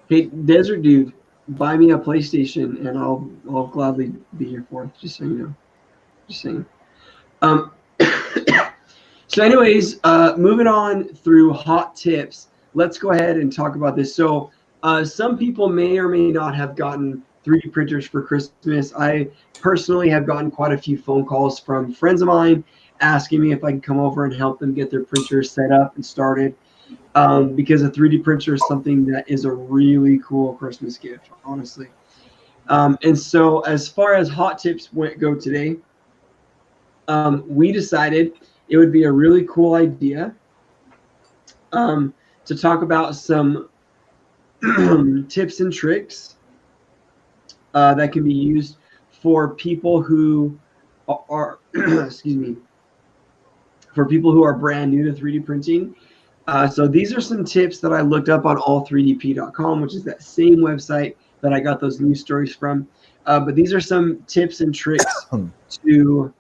Hey, Desert Dude, buy me a PlayStation, and I'll gladly be here for it. Just so you know. Just saying. So anyways, moving on through hot tips, let's go ahead and talk about this. So some people may or may not have gotten 3D printers for Christmas. I personally have gotten quite a few phone calls from friends of mine asking me if I can come over and help them get their printers set up and started, because a 3D printer is something that is a really cool Christmas gift, honestly. And so as far as hot tips go today, we decided it would be a really cool idea to talk about some tips and tricks that can be used for people who are excuse me, for people who are brand new to 3D printing. So these are some tips that I looked up on all3dp.com, which is that same website that I got those news stories from. But these are some tips and tricks to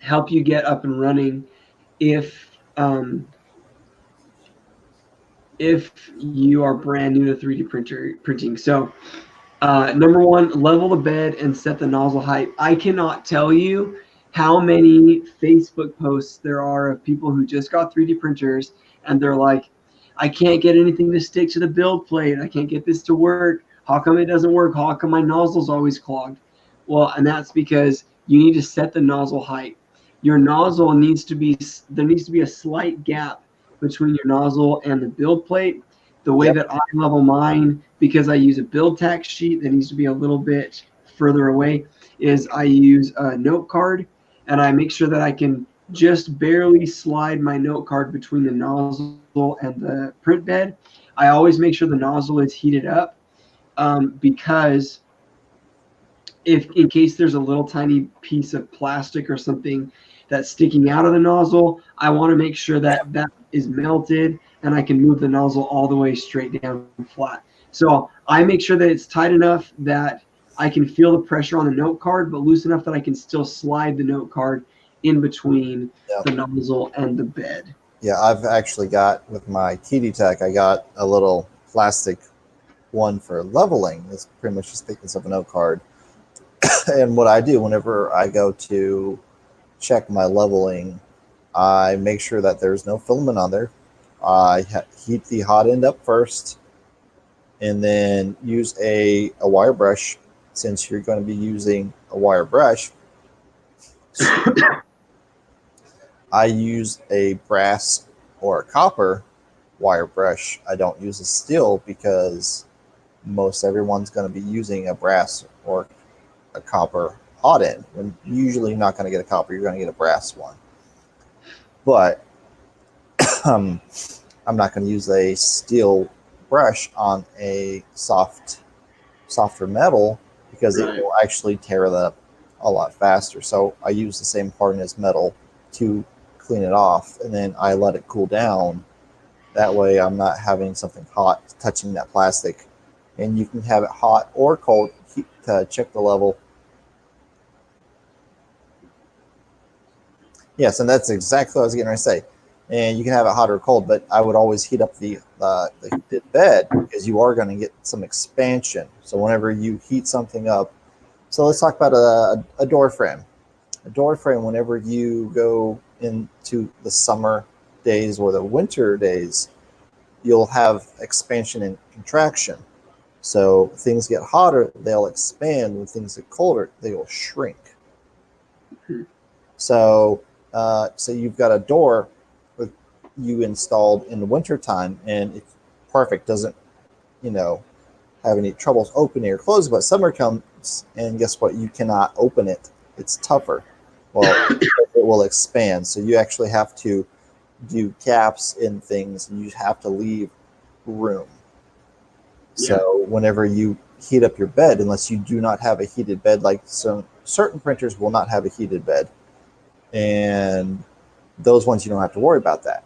help you get up and running if you are brand new to 3D printing. So number one, level the bed and set the nozzle height. I cannot tell you how many Facebook posts there are of people who just got 3D printers and they're like, I can't get anything to stick to the build plate. I can't get this to work. How come it doesn't work? How come my nozzle's always clogged? Well, and that's because you need to set the nozzle height. Your nozzle needs to be a slight gap between your nozzle and the build plate. The way that I level mine, because I use a build tack sheet that needs to be a little bit further away, is I use a note card, and I make sure that I can just barely slide my note card between the nozzle and the print bed. I always make sure the nozzle is heated up, because if in case there's a little tiny piece of plastic or something that's sticking out of the nozzle, I want to make sure that that is melted and I can move the nozzle all the way straight down flat. So I make sure that it's tight enough that I can feel the pressure on the note card, but loose enough that I can still slide the note card in between the nozzle and the bed. Yeah, I've actually got, with my TD Tech, I got a little plastic one for leveling. It's pretty much just thickness of a note card. And what I do whenever I go to check my leveling, I make sure that there's no filament on there. I heat the hot end up first, and then use a wire brush. Since you're going to be using a wire brush, I use a brass or a copper wire brush. I don't use a steel because most everyone's going to be using a brass or a copper hot end. When usually you're not going to get a copper, you're going to get a brass one. But I'm not going to use a steel brush on a softer metal because it will actually tear that up a lot faster. So I use the same hardness metal to clean it off, and then I let it cool down. That way I'm not having something hot touching that plastic. And you can have it hot or cold to check the level. Yes, and that's exactly what I was getting ready to say. And you can have it hot or cold, but I would always heat up the bed because you are going to get some expansion. So whenever you heat something up, so let's talk about a door frame. A door frame, whenever you go into the summer days or the winter days, you'll have expansion and contraction. So things get hotter, they'll expand. When things get colder, they will shrink. So you've got a door with you installed in the wintertime, and it's perfect, doesn't, have any troubles opening or closing, but summer comes, and guess what? You cannot open it. It's tougher. Well, it will expand. So you actually have to do caps in things, and you have to leave room. Yeah. So whenever you heat up your bed, unless you do not have a heated bed, like certain printers will not have a heated bed, and those ones you don't have to worry about that.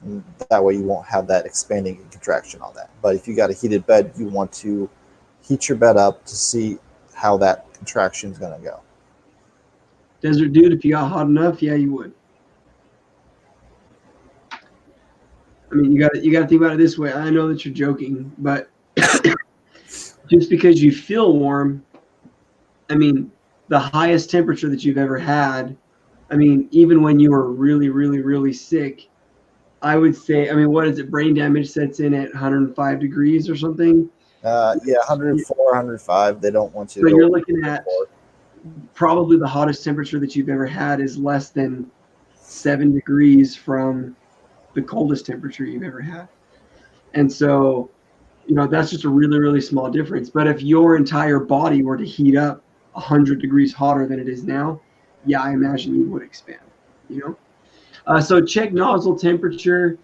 And that way you won't have that expanding and contraction on that. But if you got a heated bed, you want to heat your bed up to see how that contraction is going to go. Desert Dude, if you got hot enough, yeah, you would. I mean, you got to think about it this way. I know that you're joking, but just because you feel warm, I mean, the highest temperature that you've ever had, I mean, even when you were really, really, really sick, I would say, I mean, what is it? Brain damage sets in at 105 degrees or something? Yeah, 104, 105. They don't want you to. So you're looking at probably the hottest temperature that you've ever had is less than 7 degrees from the coldest temperature you've ever had. And so, that's just a really, really small difference. But if your entire body were to heat up 100 degrees hotter than it is now, yeah, I imagine you would expand, So check nozzle temperature.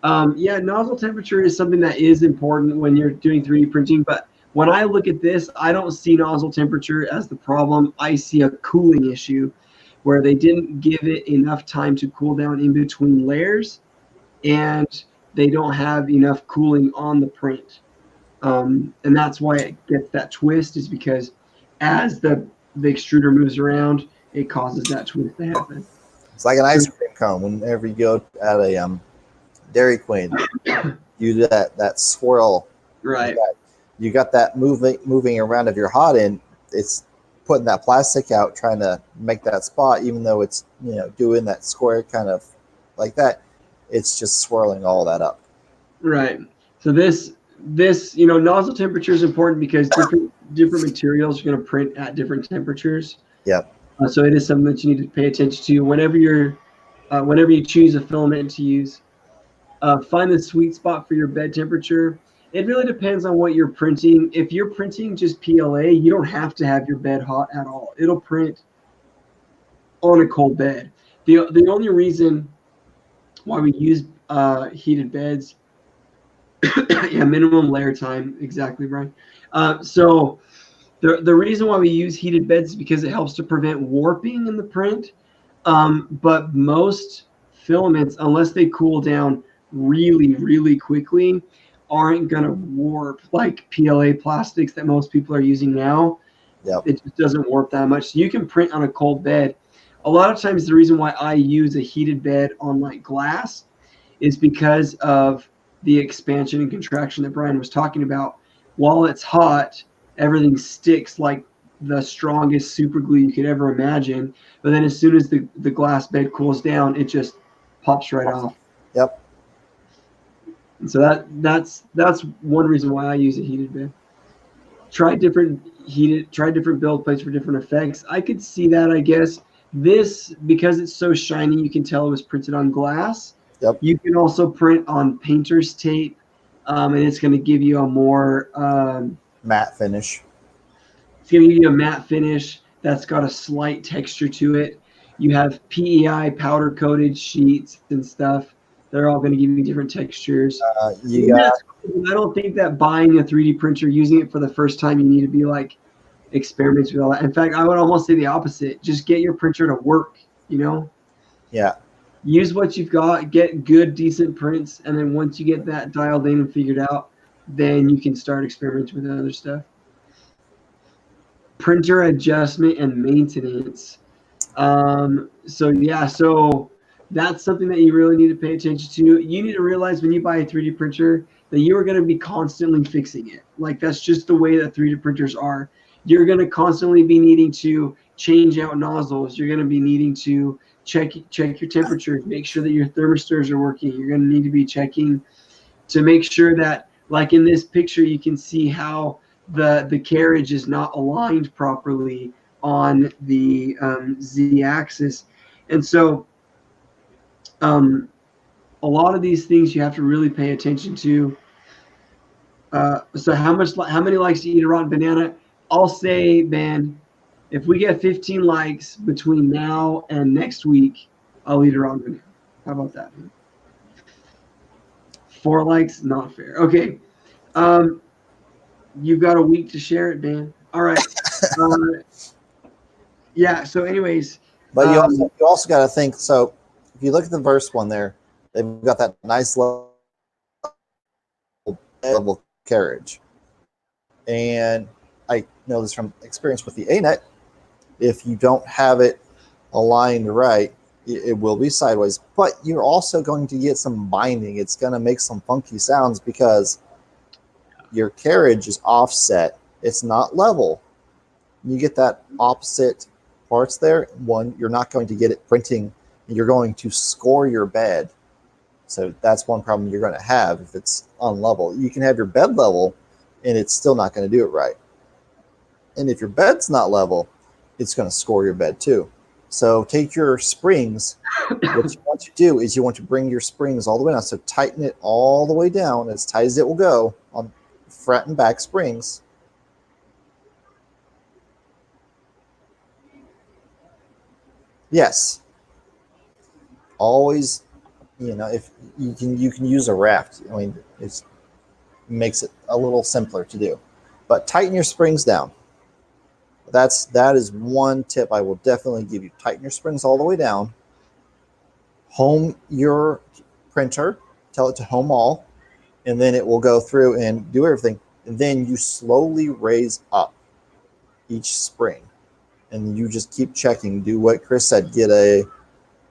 Nozzle temperature is something that is important when you're doing 3D printing. But when I look at this, I don't see nozzle temperature as the problem. I see a cooling issue where they didn't give it enough time to cool down in between layers, and they don't have enough cooling on the print. And that's why it gets that twist, is because as the extruder moves around, it causes that twist to happen. It's like an ice cream cone. Whenever you go at a Dairy Queen, you do that swirl. Right. You got that moving around of your hot end. It's putting that plastic out, trying to make that spot, even though it's doing that square kind of like that. It's just swirling all that up. Right. So this nozzle temperature is important because different materials are going to print at different temperatures. Yep. So it is something that you need to pay attention to whenever you choose a filament to use. Find the sweet spot for your bed temperature. It really depends on what you're printing. If you're printing just PLA, you don't have to have your bed hot at all. It'll print on a cold bed. The only reason why we use heated beds Yeah, minimum layer time. Exactly, Brian. So the reason why we use heated beds is because it helps to prevent warping in the print. But most filaments, unless they cool down really, really quickly, aren't going to warp like PLA plastics that most people are using now. Yep. It just doesn't warp that much. So you can print on a cold bed. A lot of times the reason why I use a heated bed on like glass is because of the expansion and contraction that Brian was talking about. While it's hot, everything sticks like the strongest super glue you could ever imagine. But then as soon as the glass bed cools down, it just pops right off. Yep. And so that's one reason why I use a heated bed. Try different build plates for different effects. I could see that, I guess. This, because it's so shiny, you can tell it was printed on glass. Yep. You can also print on painter's tape, and it's going to give you a more matte finish. It's going to give you a matte finish that's got a slight texture to it. You have PEI powder coated sheets and stuff. They're all going to give you different textures. I don't think that buying a 3D printer, using it for the first time, you need to be like experimenting with all that. In fact, I would almost say the opposite. Just get your printer to work, you know? Yeah. Use what you've got, get good, decent prints, and then once you get that dialed in and figured out, then you can start experimenting with other stuff. Printer adjustment and maintenance. So that's something that you really need to pay attention to. You need to realize when you buy a 3D printer that you are going to be constantly fixing it. Like, that's just the way that 3D printers are. You're going to constantly be needing to change out nozzles. You're going to be needing to check your temperatures, make sure that your thermistors are working. You're going to need to be checking to make sure that, like in this picture, you can see how the carriage is not aligned properly on the Z-axis. And so a lot of these things you have to really pay attention to. So how many likes do you eat a rotten banana? I'll say, Ben, if we get 15 likes between now and next week, I'll eat a rotten banana. How about that? 4 likes, not fair. Okay. You've got a week to share it, Dan. All right. Yeah. So, anyways, but you also got to think. So, if you look at the first one there, they've got that nice level carriage, and I know this from experience with the ANET. If you don't have it aligned right, it will be sideways. But you're also going to get some binding. It's going to make some funky sounds because your carriage is offset. It's not level. You get that opposite parts there. One, you're not going to get it printing. You're going to score your bed. So that's one problem you're going to have if it's unlevel. You can have your bed level, and it's still not going to do it right. And if your bed's not level, it's going to score your bed too. So take your springs. What you want to do is you want to bring your springs all the way down. So tighten it all the way down as tight as it will go on front and back springs. Yes. Always, if you can use a raft. I mean, it makes it a little simpler to do. But tighten your springs down. That is one tip I will definitely give you. Tighten your springs all the way down. Home your printer. Tell it to home all. And then it will go through and do everything. And then you slowly raise up each spring. And you just keep checking. Do what Chris said. Get a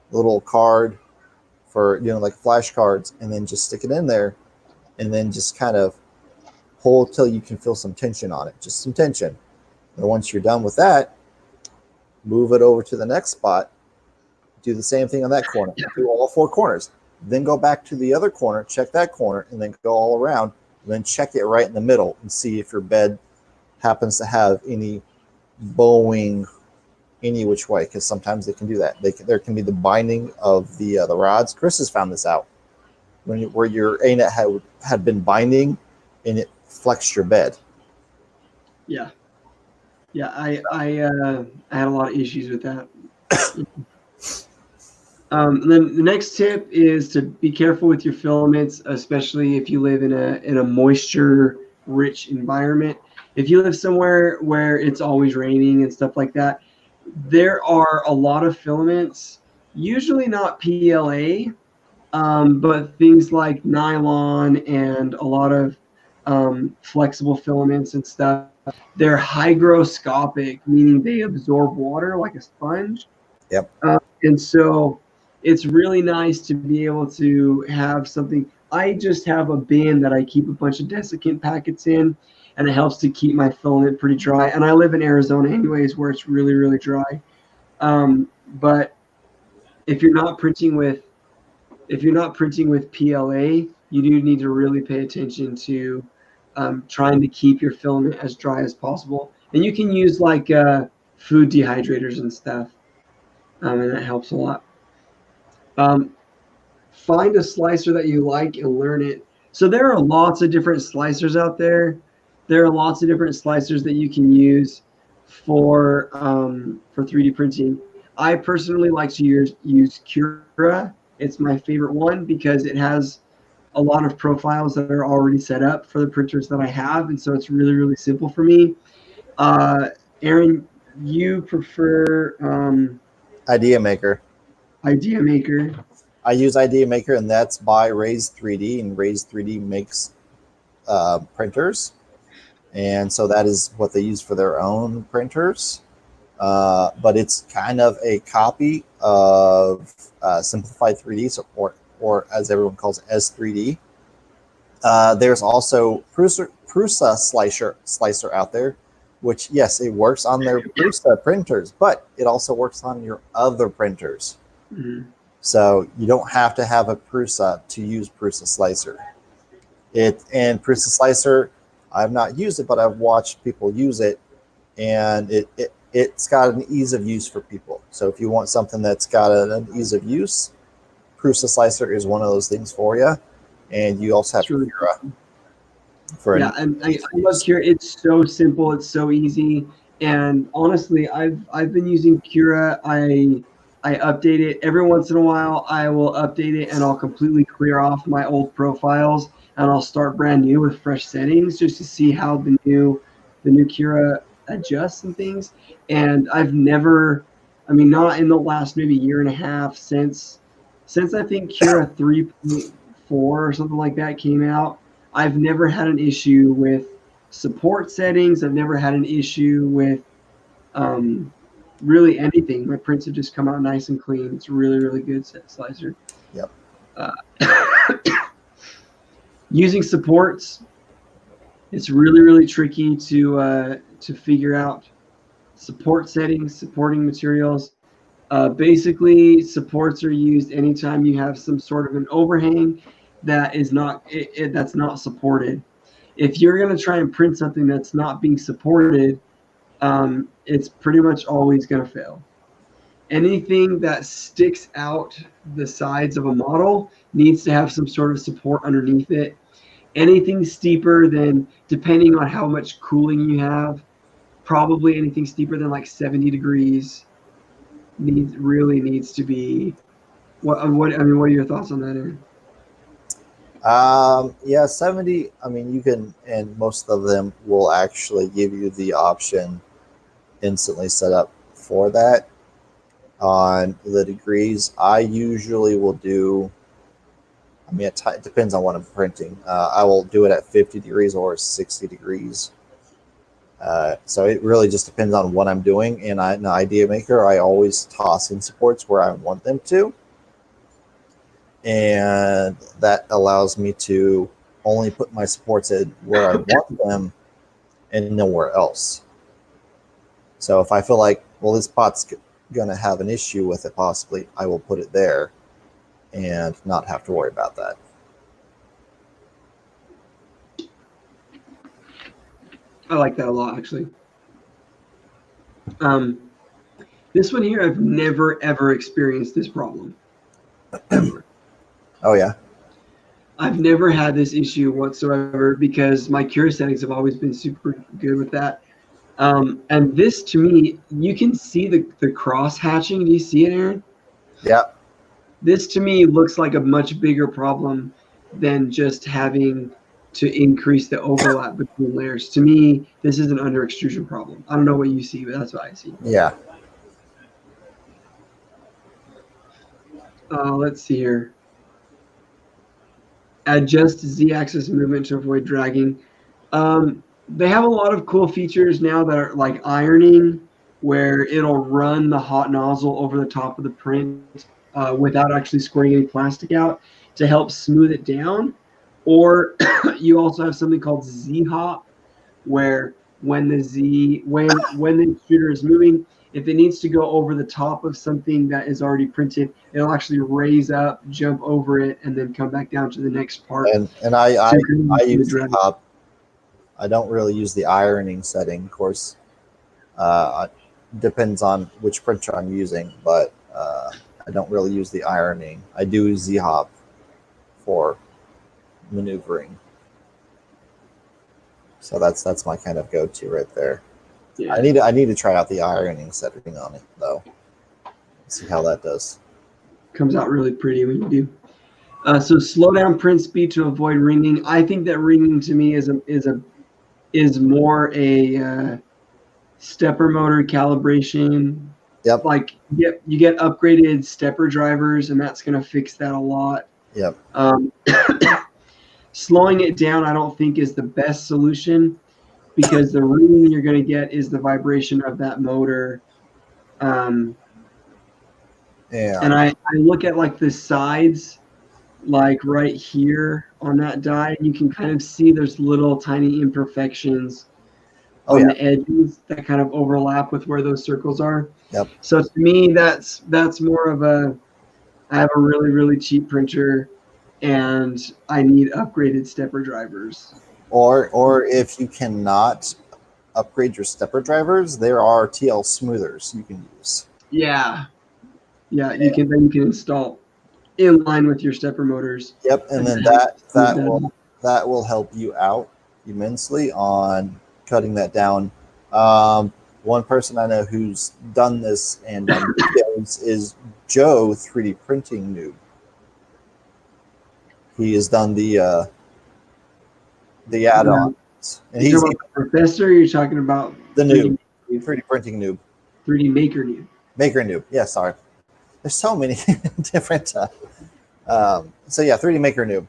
little card for, like flashcards. And then just stick it in there. And then just kind of hold till you can feel some tension on it. Just some tension. And once you're done with that, move it over to the next spot. Do the same thing on that corner. Do all 4 corners. Then go back to the other corner, check that corner, and then go all around. And then check it right in the middle and see if your bed happens to have any bowing any which way, because sometimes they can do that. There can be the binding of the rods. Chris has found this out. Where your ANET had been binding and it flexed your bed. Yeah. Yeah, I had a lot of issues with that. And then the next tip is to be careful with your filaments, especially if you live in a moisture-rich environment. If you live somewhere where it's always raining and stuff like that, there are a lot of filaments, usually not PLA, but things like nylon and a lot of flexible filaments and stuff. They're hygroscopic, meaning they absorb water like a sponge. Yep. And so it's really nice to be able to have something. I just have a bin that I keep a bunch of desiccant packets in, and it helps to keep my filament pretty dry. And I live in Arizona anyways, where it's really, really dry. But if you're not printing with PLA, you do need to really pay attention to trying to keep your filament as dry as possible. And you can use like food dehydrators and stuff, and that helps a lot. Find a slicer that you like and learn it. So there are lots of different slicers out there. There are lots of different slicers that you can use for 3D printing. I personally like to use Cura. It's my favorite one because it has a lot of profiles that are already set up for the printers that I have, and so it's really, really simple for me. Aaron, you prefer Idea Maker. Idea Maker. I use Idea Maker, and that's by Raise 3D, and Raise 3D makes printers, and so that is what they use for their own printers. But it's kind of a copy of Simplified 3D, so, or as everyone calls it, S3D. There's also Prusa slicer out there, which, yes, it works on their Prusa printers, but it also works on your other printers. Mm-hmm. So you don't have to have a Prusa to use Prusa Slicer. And Prusa Slicer, I've not used it, but I've watched people use it, and it's got an ease of use for people. So if you want something that's got an ease of use, Prusa Slicer is one of those things for you. And you also have Cura. Yeah, and I love Cura. It's so simple. It's so easy. And honestly, I've been using Cura. I update it every once in a while. I will update it and I'll completely clear off my old profiles and I'll start brand new with fresh settings just to see how the new Cura adjusts and things. And I've never, not in the last maybe year and a half since I think Cura 3.4 or something like that came out, I've never had an issue with support settings. I've never had an issue with really anything. My prints have just come out nice and clean. It's really, really good slicer. Yep. Using supports, it's really, really tricky to figure out support settings, supporting materials. Basically, supports are used anytime you have some sort of an overhang that is that's not supported. If you're going to try and print something that's not being supported, it's pretty much always going to fail. Anything that sticks out the sides of a model needs to have some sort of support underneath it. Anything steeper than, depending on how much cooling you have, probably anything steeper than like 70 degrees really needs to be. What are your thoughts on that, Aaron? Yeah, 70. You can, and most of them will actually give you the option instantly set up for that. On the degrees, I usually will do, it depends on what I'm printing. I will do it at 50 degrees or 60 degrees. So it really just depends on what I'm doing. And in Idea Maker, I always toss in supports where I want them to. And that allows me to only put my supports in where I want them and nowhere else. So if I feel like, well, this pot's going to have an issue with it possibly, I will put it there and not have to worry about that. I like that a lot, actually. This one here, I've never, ever experienced this problem. Ever. Oh, yeah? I've never had this issue whatsoever because my Cura settings have always been super good with that. And this, to me, you can see the cross hatching. Do you see it, Aaron? Yeah. This to me looks like a much bigger problem than just having to increase the overlap between layers. To me, this is an under extrusion problem. I don't know what you see, but that's what I see. Yeah. Let's see here. Adjust Z-axis movement to avoid dragging. They have a lot of cool features now that are like ironing, where it'll run the hot nozzle over the top of the print without actually squirting any plastic out to help smooth it down. Or you also have something called Z-hop, where when the extruder is moving, if it needs to go over the top of something that is already printed, it'll actually raise up, jump over it, and then come back down to the next part. And I use the hop. I don't really use the ironing setting, of course. Depends on which printer I'm using, but I don't really use the ironing. I do Z-hop for maneuvering. So that's my kind of go-to right there. Yeah. I need to try out the ironing setting on it though. See how that does. Comes out really pretty when you do. So slow down print speed to avoid ringing. I think that ringing to me is more a stepper motor calibration. Yep. Like you get upgraded stepper drivers, and that's going to fix that a lot. Yep. Slowing it down, I don't think is the best solution, because the ringing you're going to get is the vibration of that motor. Yeah. And I look at like the sides, like right here on that die, and you can kind of see there's little tiny imperfections on the edges that kind of overlap with where those circles are. Yep. So to me, that's more of I have a really, really cheap printer, and I need upgraded stepper drivers. Or if you cannot upgrade your stepper drivers, there are TL smoothers you can use. Yeah. You can install in line with your stepper motors. Yep, and then that will help you out immensely on cutting that down. One person I know who's done this and done videos is Joe 3D Printing Noob. He has done the add-ons. And he's talking about Professor. You're talking about the noob, 3D Printing Noob, 3D Maker Noob. Maker Noob. Yeah, sorry. There's so many different. So yeah, 3D Maker Noob,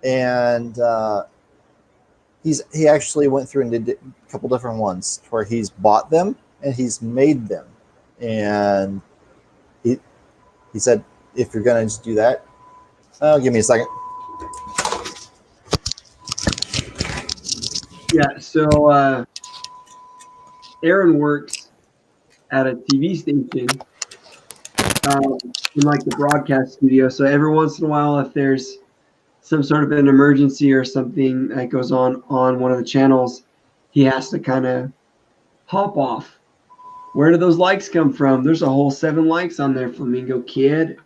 and he actually went through and did a couple different ones where he's bought them and he's made them, and he said, if you're gonna just do that, give me a second. Yeah, so Aaron works at a TV station in like the broadcast studio. So every once in a while, if there's some sort of an emergency or something that goes on one of the channels, he has to kind of hop off. Where do those likes come from? There's a whole 7 likes on there, Flamingo Kid.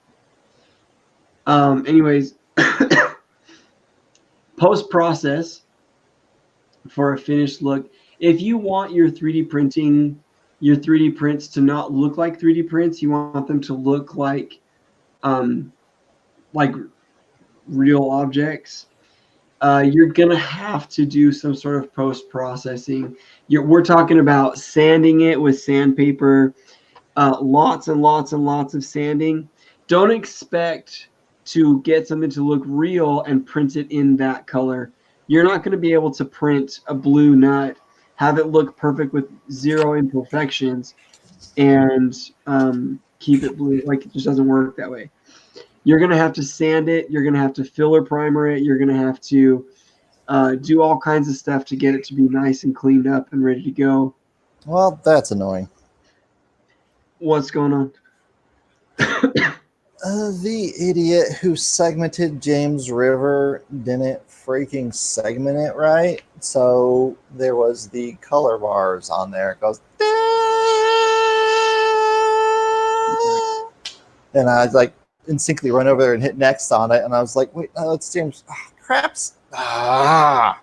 Anyways, post-process for a finished look. If you want your 3D prints to not look like 3D prints, you want them to look like real objects, you're gonna have to do some sort of post-processing. We're talking about sanding it with sandpaper, lots and lots and lots of sanding. Don't expect to get something to look real and print it in that color. You're not going to be able to print a blue nut, have it look perfect with 0 imperfections, and keep it blue. Like, it just doesn't work that way. You're going to have to sand it. You're going to have to filler primer it. You're going to have to do all kinds of stuff to get it to be nice and cleaned up and ready to go. Well, that's annoying. What's going on? The idiot who segmented James River didn't freaking segment it right. So there was the color bars on there. It goes, and I was like, instinctively run over there and hit next on it. And I was like, wait, no, it's James. Craps. I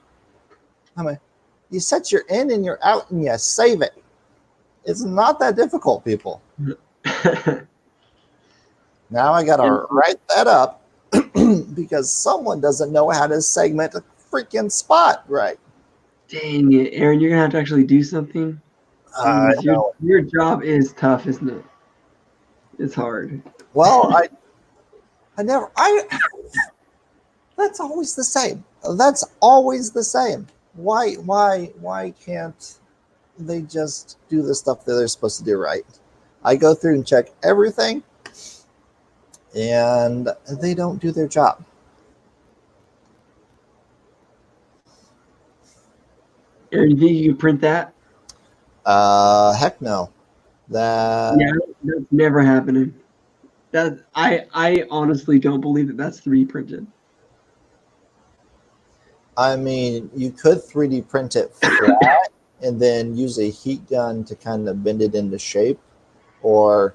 mean, you set your in and you're out and you save it. It's not that difficult, people. Now I got And to write that up because someone doesn't know how to segment a freaking spot right. dang it, Aaron, you're gonna have to actually do something. I Jeez, know. your job is tough, isn't it? It's hard. Well, I that's always the same. That's always the same. Why can't they just do the stuff that they're supposed to do right? I go through and check everything, and they don't do their job. Aaron, you think you can print that? Heck no. That Yeah, that's never happening. That I honestly don't believe that that's 3D printed. I mean, you could 3D print it flat and then use a heat gun to kind of bend it into shape, or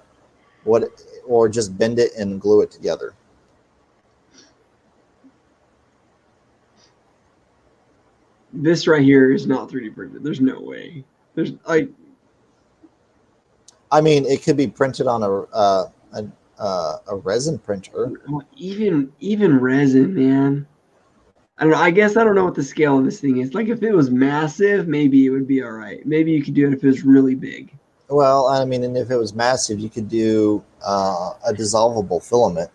what, or just bend it and glue it together. This right here is not 3D printed. There's no way. There's like I mean, it could be printed on a resin printer. even resin, man. I don't know. I guess I don't know what the scale of this thing is. Like if it was massive, maybe it would be all right. Maybe you could do it if it was really big. Well, I mean, and if it was massive, you could do a dissolvable filament.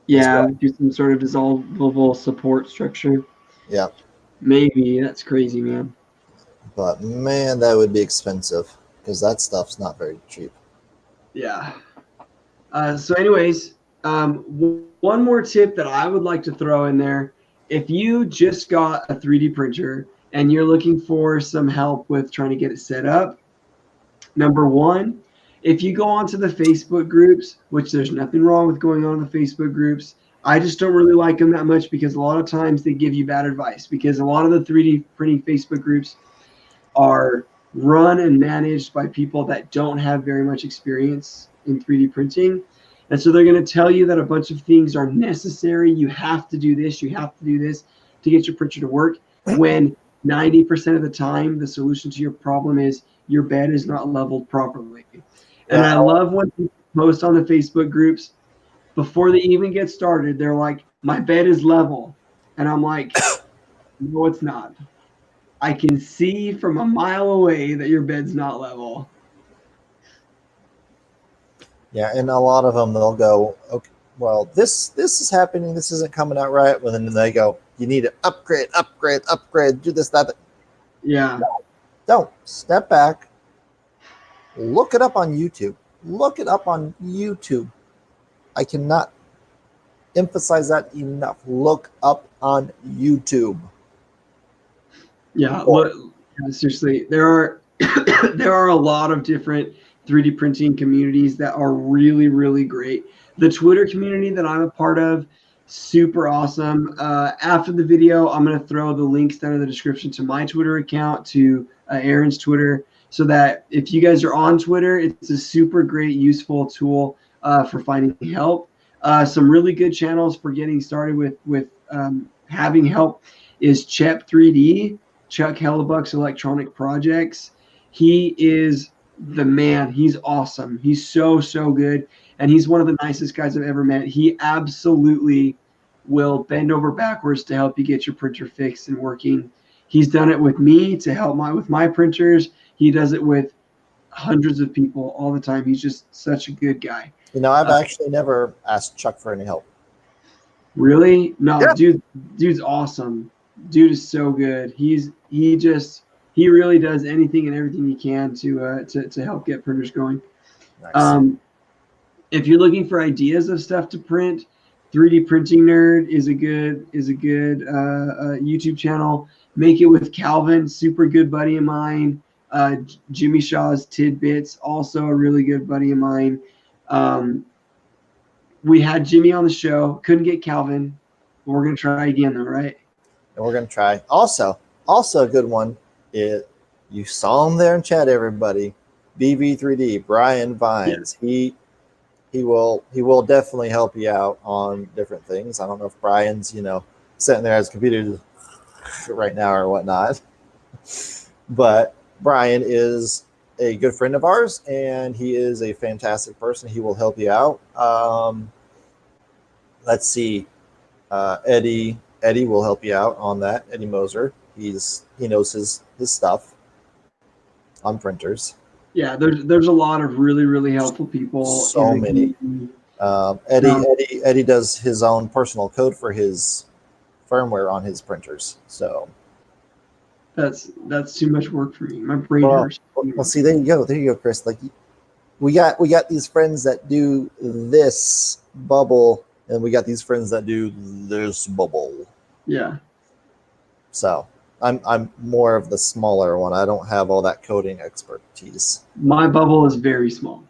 Yeah, Well. do some sort of dissolvable support structure. Yeah, Maybe that's crazy, man. but man, that would be expensive because that stuff's not very cheap. Yeah. So, anyways, one more tip that I would like to throw in there: if you just got a 3D printer and you're looking for some help with trying to get it set up, number one, if you go onto the Facebook groups, which there's nothing wrong with going on the Facebook groups, I just don't really like them that much because a lot of times they give you bad advice because a lot of the 3D printing Facebook groups are run and managed by people that don't have very much experience in 3D printing. And so they're going to tell you that a bunch of things are necessary. You have to do this, you have to do this to get your printer to work, when 90% of the time the solution to your problem is your bed is not leveled properly. And Yeah, I love when people post on the Facebook groups before they even get started, they're like, my bed is level. And I'm like, no, it's not. I can see from a mile away that your bed's not level. yeah, and a lot of them they'll go, okay, well, this is happening, this isn't coming out right. Well, then they go, you need to upgrade, do this, that. Yeah. Don't step back, look it up on YouTube. Look it up on YouTube. I cannot emphasize that enough. Look up on YouTube. Yeah. Look, seriously, there are there are a lot of different 3D printing communities that are really, really great. The Twitter community that I'm a part of, super awesome. After the video, I'm going to throw the links down in the description to my Twitter account, to Aaron's Twitter, so that if you guys are on Twitter, it's a super great, useful tool for finding help. Some really good channels for getting started with having help is Chep 3D, Chuck Hellebuck's Electronic Projects. He is the man. He's awesome. He's so good, and he's one of the nicest guys I've ever met. He absolutely will bend over backwards to help you get your printer fixed and working. He's done it with me to help with my printers. He does it with hundreds of people all the time. He's just such a good guy. You know, I've actually never asked Chuck for any help. Really? No, Yeah. dude's awesome. Dude is so good. He really does anything and everything he can to help get printers going. Nice. If you're looking for ideas of stuff to print, 3D Printing Nerd is a good YouTube channel. Make It with Calvin, super good buddy of mine. Jimmy Shaw's Tidbits, also a really good buddy of mine. We had Jimmy on the show, couldn't get Calvin. We're gonna try again though, right? And we're going to try. Also a good one. You saw him there in chat, everybody. BV3D, Brian Vines. Yeah. He will definitely help you out on different things. I don't know if Brian's, sitting there at his computer right now or whatnot. But Brian is a good friend of ours, and he is a fantastic person. He will help you out. Let's see, Eddie will help you out on that. Eddie Moser, he knows his stuff on printers. Yeah, there's a lot of really helpful people. So many. Eddie does his own personal code for his firmware on his printers. So that's too much work for me. My brain hurts. Well, see, there you go, Chris. Like we got these friends that do this bubble, and we got these friends that do this bubble. Yeah. So I'm more of the smaller one. I don't have all that coding expertise. My bubble is very small.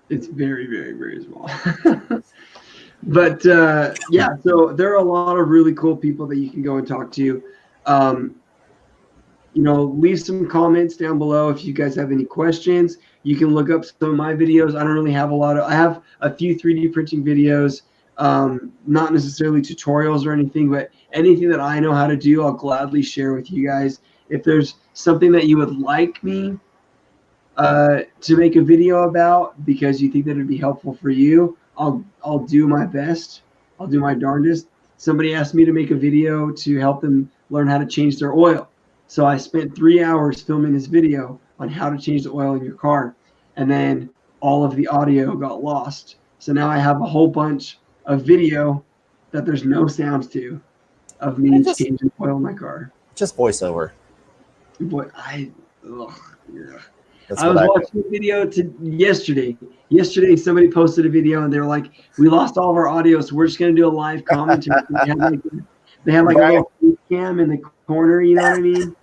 It's very small. But yeah, so there are a lot of really cool people that you can go and talk to. Leave some comments down below if you guys have any questions. You can look up some of my videos. I don't really have I have a few 3D printing videos, not necessarily tutorials or anything, but anything that I know how to do, I'll gladly share with you guys. If there's something that you would like me to make a video about because you think that it'd be helpful for you, I'll do my best. I'll do my darndest. Somebody asked me to make a video to help them learn how to change their oil. So I spent 3 hours filming this video on how to change the oil in your car. And then all of the audio got lost. So now I have a whole bunch of video that there's no sounds to of me changing oil in my car. Just voiceover. Boy, I was watching a video yesterday. Yesterday, somebody posted a video and they were like, "We lost all of our audio, so we're just going to do a live commentary." They had like a little face cam in the corner, you know what I mean?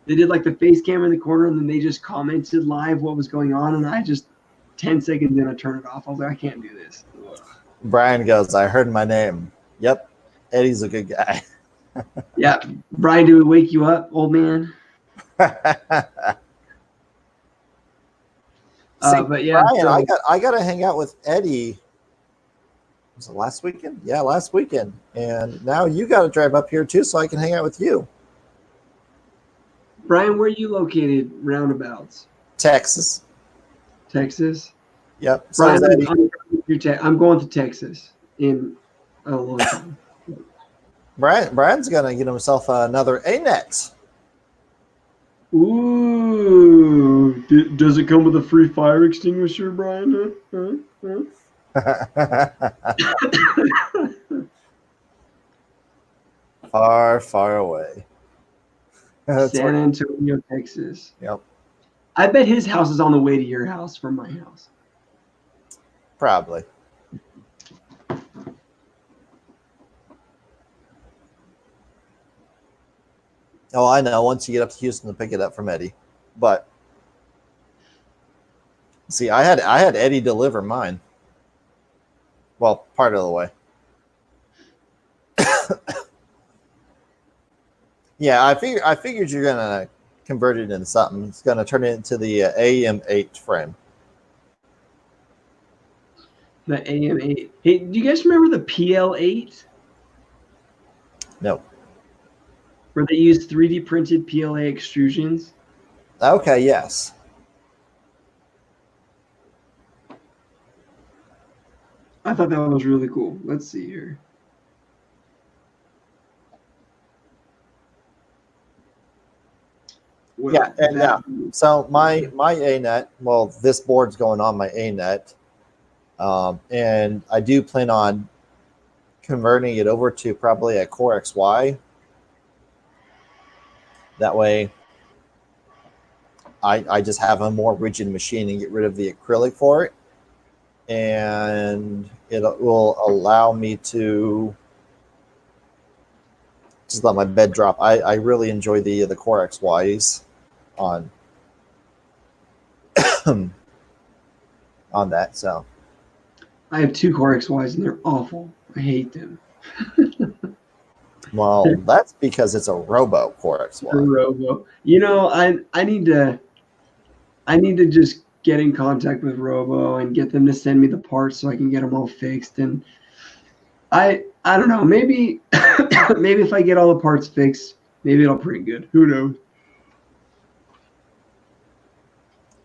They did like the face cam in the corner, and then they just commented live what was going on, and I just 10 seconds in, I turned it off. I was like, I can't do this. Ugh. Brian goes, "I heard my name." Yep, Eddie's a good guy. Yeah, Brian, do we wake you up, old man? But yeah, Brian, I got to hang out with Eddie. Was it last weekend? Yeah, last weekend. And now you got to drive up here too, so I can hang out with you. Brian, where are you located? Roundabouts. Texas. Texas. Yep. So Brian, I'm going to Texas in a long time. Brian's gonna get himself another ANET. Ooh, does it come with a free fire extinguisher, Brian? Huh? Far away. San Antonio, Texas. Yep. I bet his house is on the way to your house from my house. Probably. Oh, I know. Once you get up to Houston to pick it up from Eddie. But see, I had Eddie deliver mine. Well, part of the way. Yeah, I figured you're gonna convert it into something. It's gonna turn it into the AM8 frame. The AM8. Hey, do you guys remember the PL8? No. Where they use 3D printed PLA extrusions? Okay, yes. I thought that was really cool. Let's see here. Well, yeah, and yeah. So my ANET, well, this board's going on my ANET, and I do plan on converting it over to probably a Core XY. That way, I just have a more rigid machine and get rid of the acrylic for it, and it will allow me to just let my bed drop. I really enjoy the Core XYs on on that. So I have 2 Core XYs and they're awful. I hate them. Well, that's because it's a Robo Core XY. Robo. You know, I need to just get in contact with Robo and get them to send me the parts so I can get them all fixed. And I don't know, maybe if I get all the parts fixed, maybe it'll print good. Who knows?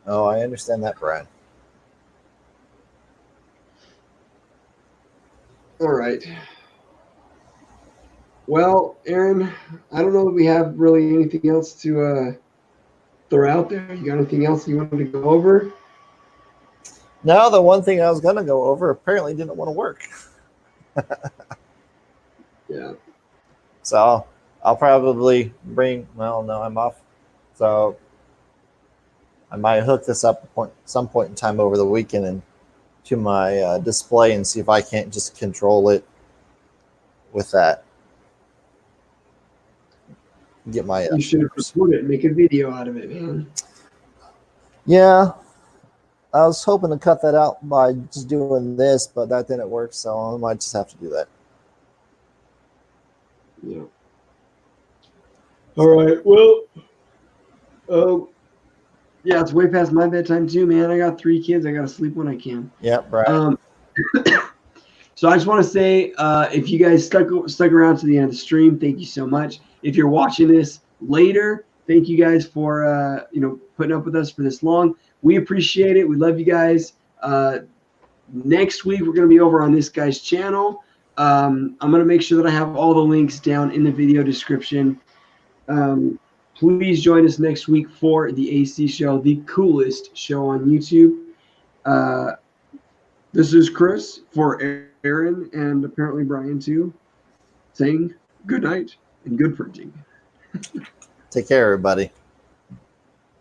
Oh, I understand that, Brian. All right. Well, Aaron, I don't know that we have really anything else to throw out there. You got anything else you wanted to go over? Now, the one thing I was going to go over apparently didn't want to work. Yeah. So I'll probably well, no, I'm off. So I might hook this up some point in time over the weekend and to my display and see if I can't just control it with that. Get my. You should have recorded it and make a video out of it, man. Yeah, I was hoping to cut that out by just doing this, but that didn't work, so I might just have to do that. Yeah. All right. Well, yeah, it's way past my bedtime too, man. I got 3 kids. I got to sleep when I can. Yep, right. So I just want to say, if you guys stuck around to the end of the stream, thank you so much. If you're watching this later, thank you guys for putting up with us for this long. We appreciate it. We love you guys. Next week we're going to be over on this guy's channel. I'm going to make sure that I have all the links down in the video description. Please join us next week for the AC show, the coolest show on YouTube. This is Chris for Aaron and apparently Brian too, saying good night and good printing. Take care, everybody.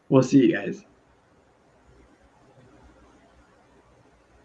We'll see you guys.